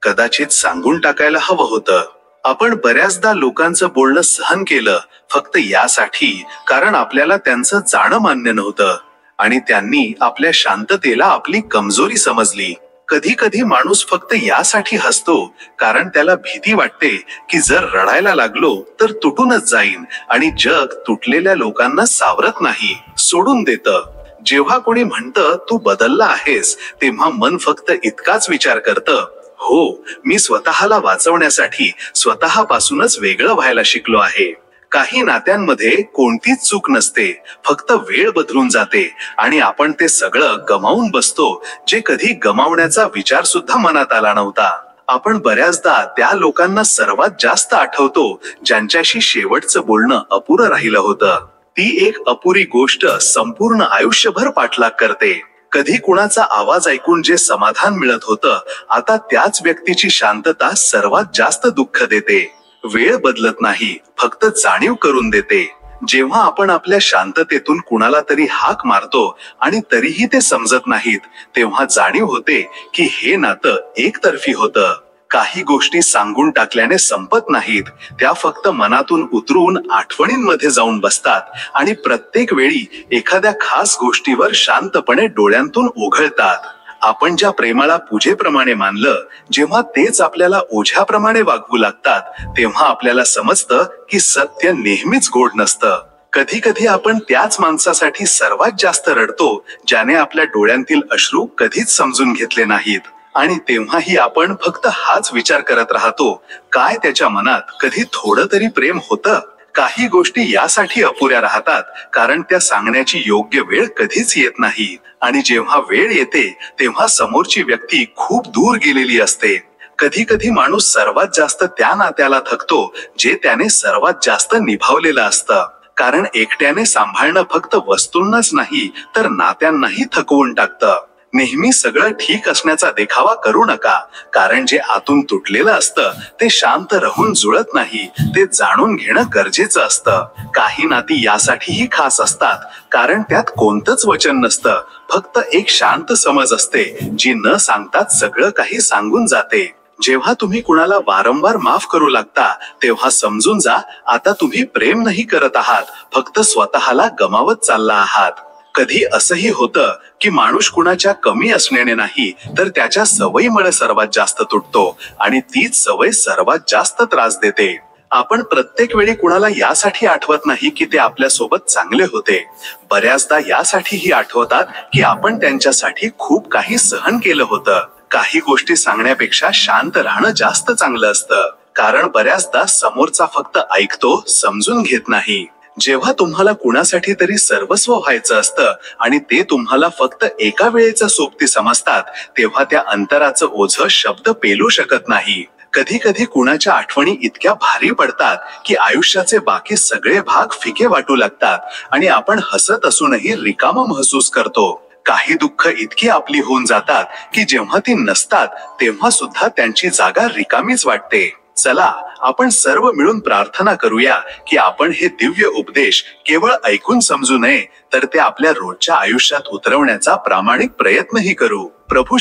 कदाचित सांगून टाकायला हवं होतं. आपण बऱ्याचदा लोकांचं बोलणं सहन केलं फक्त यासाठी कारण आपल्याला त्यांचं जाणं मान्य नव्हतं आणि त्यांनी आपल्या शांततेला आपली कमजोरी समजली. कधी कधी माणूस फक्त यासाठी हसतो कारण त्याला भीती वाटते की जर रडायला लागलो तर तुटूनच जाईन आणि जग तुटलेल्या लोकांना सावरत नाही, सोडून देतं. जेव्हा कोणी म्हणतं तू बदलला आहेस तेव्हा मन फक्त इतकाच विचार करतं, हो, मी स्वतःला वाचवण्यासाठी स्वतःपासूनच वेगळं व्हायला शिकलो आहे. काही नात्यांमध्ये कोणतीच चूक नसते, फक्त वेळ बदलून जाते आणि आपण ते सगळं गमावून बसतो जे कधी गमावण्याचा विचार सुद्धा मनात आला नव्हता. आपण बऱ्याचदा त्या लोकांना सर्वात जास्त आठवतो ज्यांच्याशी शेवटचं बोलणं अपुरं राहिलं होतं. ती एक अपुरी गोष्ट संपूर्ण आयुष्यभर पाठलाग करते. कधी कुणाचा आवाज ऐकून जे समाधान मिळत होतं आता त्याच व्यक्तीची शांतता सर्वात जास्त दुःख देते. वेळ बदलत नाही, फक्त जाणीव करून देते. जेव्हा आपण आपल्या शांततेतून कुणाला तरी हाक मारतो आणि तरीही ते समजत नाहीत, तेव्हा जाणीव होते की हे नातं एकतर्फी होतं. काही गोष्टी सांगून टाकल्याने संपत नाहीत, त्या फक्त मनातून उतरून आठवणींमध्ये जाऊन बसतात आणि प्रत्येक वेळी एखाद्या खास गोष्टीवर शांतपणे डोळ्यांतून ओघळतात. आपण ज्या प्रेमाला पूजेप्रमाणे मानलं, जेव्हा तेच आपल्याला ओझ्याप्रमाणे वागवू लागतात, तेव्हा आपल्याला समजतं की सत्य नेहमीच गोड नसतं. कधी कधी आपण त्याच माणसासाठी सर्वात जास्त रडतो ज्याने आपल्या डोळ्यांतील अश्रू कधीच समजून घेतले नाहीत. आणि तेव्हाही आपण फक्त हाच विचार करत राहतो, काय त्याच्या मनात कधी थोडं तरी प्रेम होतं. काही गोष्टी यासाठी अपुऱ्या राहतात कारण त्या सांगण्याची योग्य वेळ कधीच येत नाही आणि जेव्हा वेळ येते तेव्हा समोरची व्यक्ती खूप दूर गेलेली असते. कधी कधी माणूस सर्वात जास्त त्या नात्याला थकतो जे त्याने सर्वात जास्त निभावलेलं असतं. कारण एकट्याने सांभाळणं फक्त वस्तूंनाच नाही तर नात्यांनाही थकवून टाकतं. नेहमी सगळं ठीक असण्याचा देखावा करू नका, कारण जे आतून तुटलेलं असतं ते शांत राहून जुळत नाही, ते जाणून घेणं गरजेचं असतं. काही नाती यासाठीही खास असतात कारण त्यात कोणतंच वचन नसतं, फक्त एक शांत समज असते जी न सांगताच सगळं काही सांगून जाते. जेव्हा तुम्ही कुणाला वारंवार माफ करू लागता तेव्हा समजून जा, आता तुम्ही प्रेम नाही करत आहात, फक्त स्वतःला गमावत चालला आहात. कधी असंही होतं की माणूस कुणाच्या कमी असण्याने नाही तर त्याच्या सवयीमुळे सर्वात जास्त तुटतो आणि तीच सवय सर्वात जास्त त्रास देते. आपण प्रत्येक वेळी कुणाला यासाठी आठवत नाही की ते आपल्या सोबत चांगले होते, बऱ्याचदा यासाठीही आठवतात की आपण त्यांच्यासाठी खूप काही सहन केलं होतं. काही गोष्टी सांगण्यापेक्षा शांत राहणं जास्त चांगलं असतं, कारण बऱ्याचदा समोरचा फक्त ऐकतो, समजून घेत नाही. जेव्हा तुम्हाला कुणासाठी तरी सर्वस्व व्हायचं असतं आणि ते तुम्हाला फक्त एका वेळेचं सोबती समजतात, तेव्हा त्या अंतराचं ओझं शब्द पेलू शकत नाही. कधी कधी कुणाच्या आठवणी इतक्या भारी पडतात की आयुष्याचे बाकी सगळे भाग फिके वाटू लागतात आणि आपण हसत असूनही रिकामं महसूस करतो. काही दुःख इतकी आपली होऊन जातात की जेव्हा ती नसतात तेव्हा सुद्धा त्यांची जागा रिकामीच वाटते. चला, आपण सर्व मिळून प्रार्थना करूया की आपण हे दिव्य उपदेश केवळ ऐकून समजू नये तर ते आपल्या रोजच्या आयुष्यात उतरवण्याचा प्रामाणिक प्रयत्नही करू. प्रभू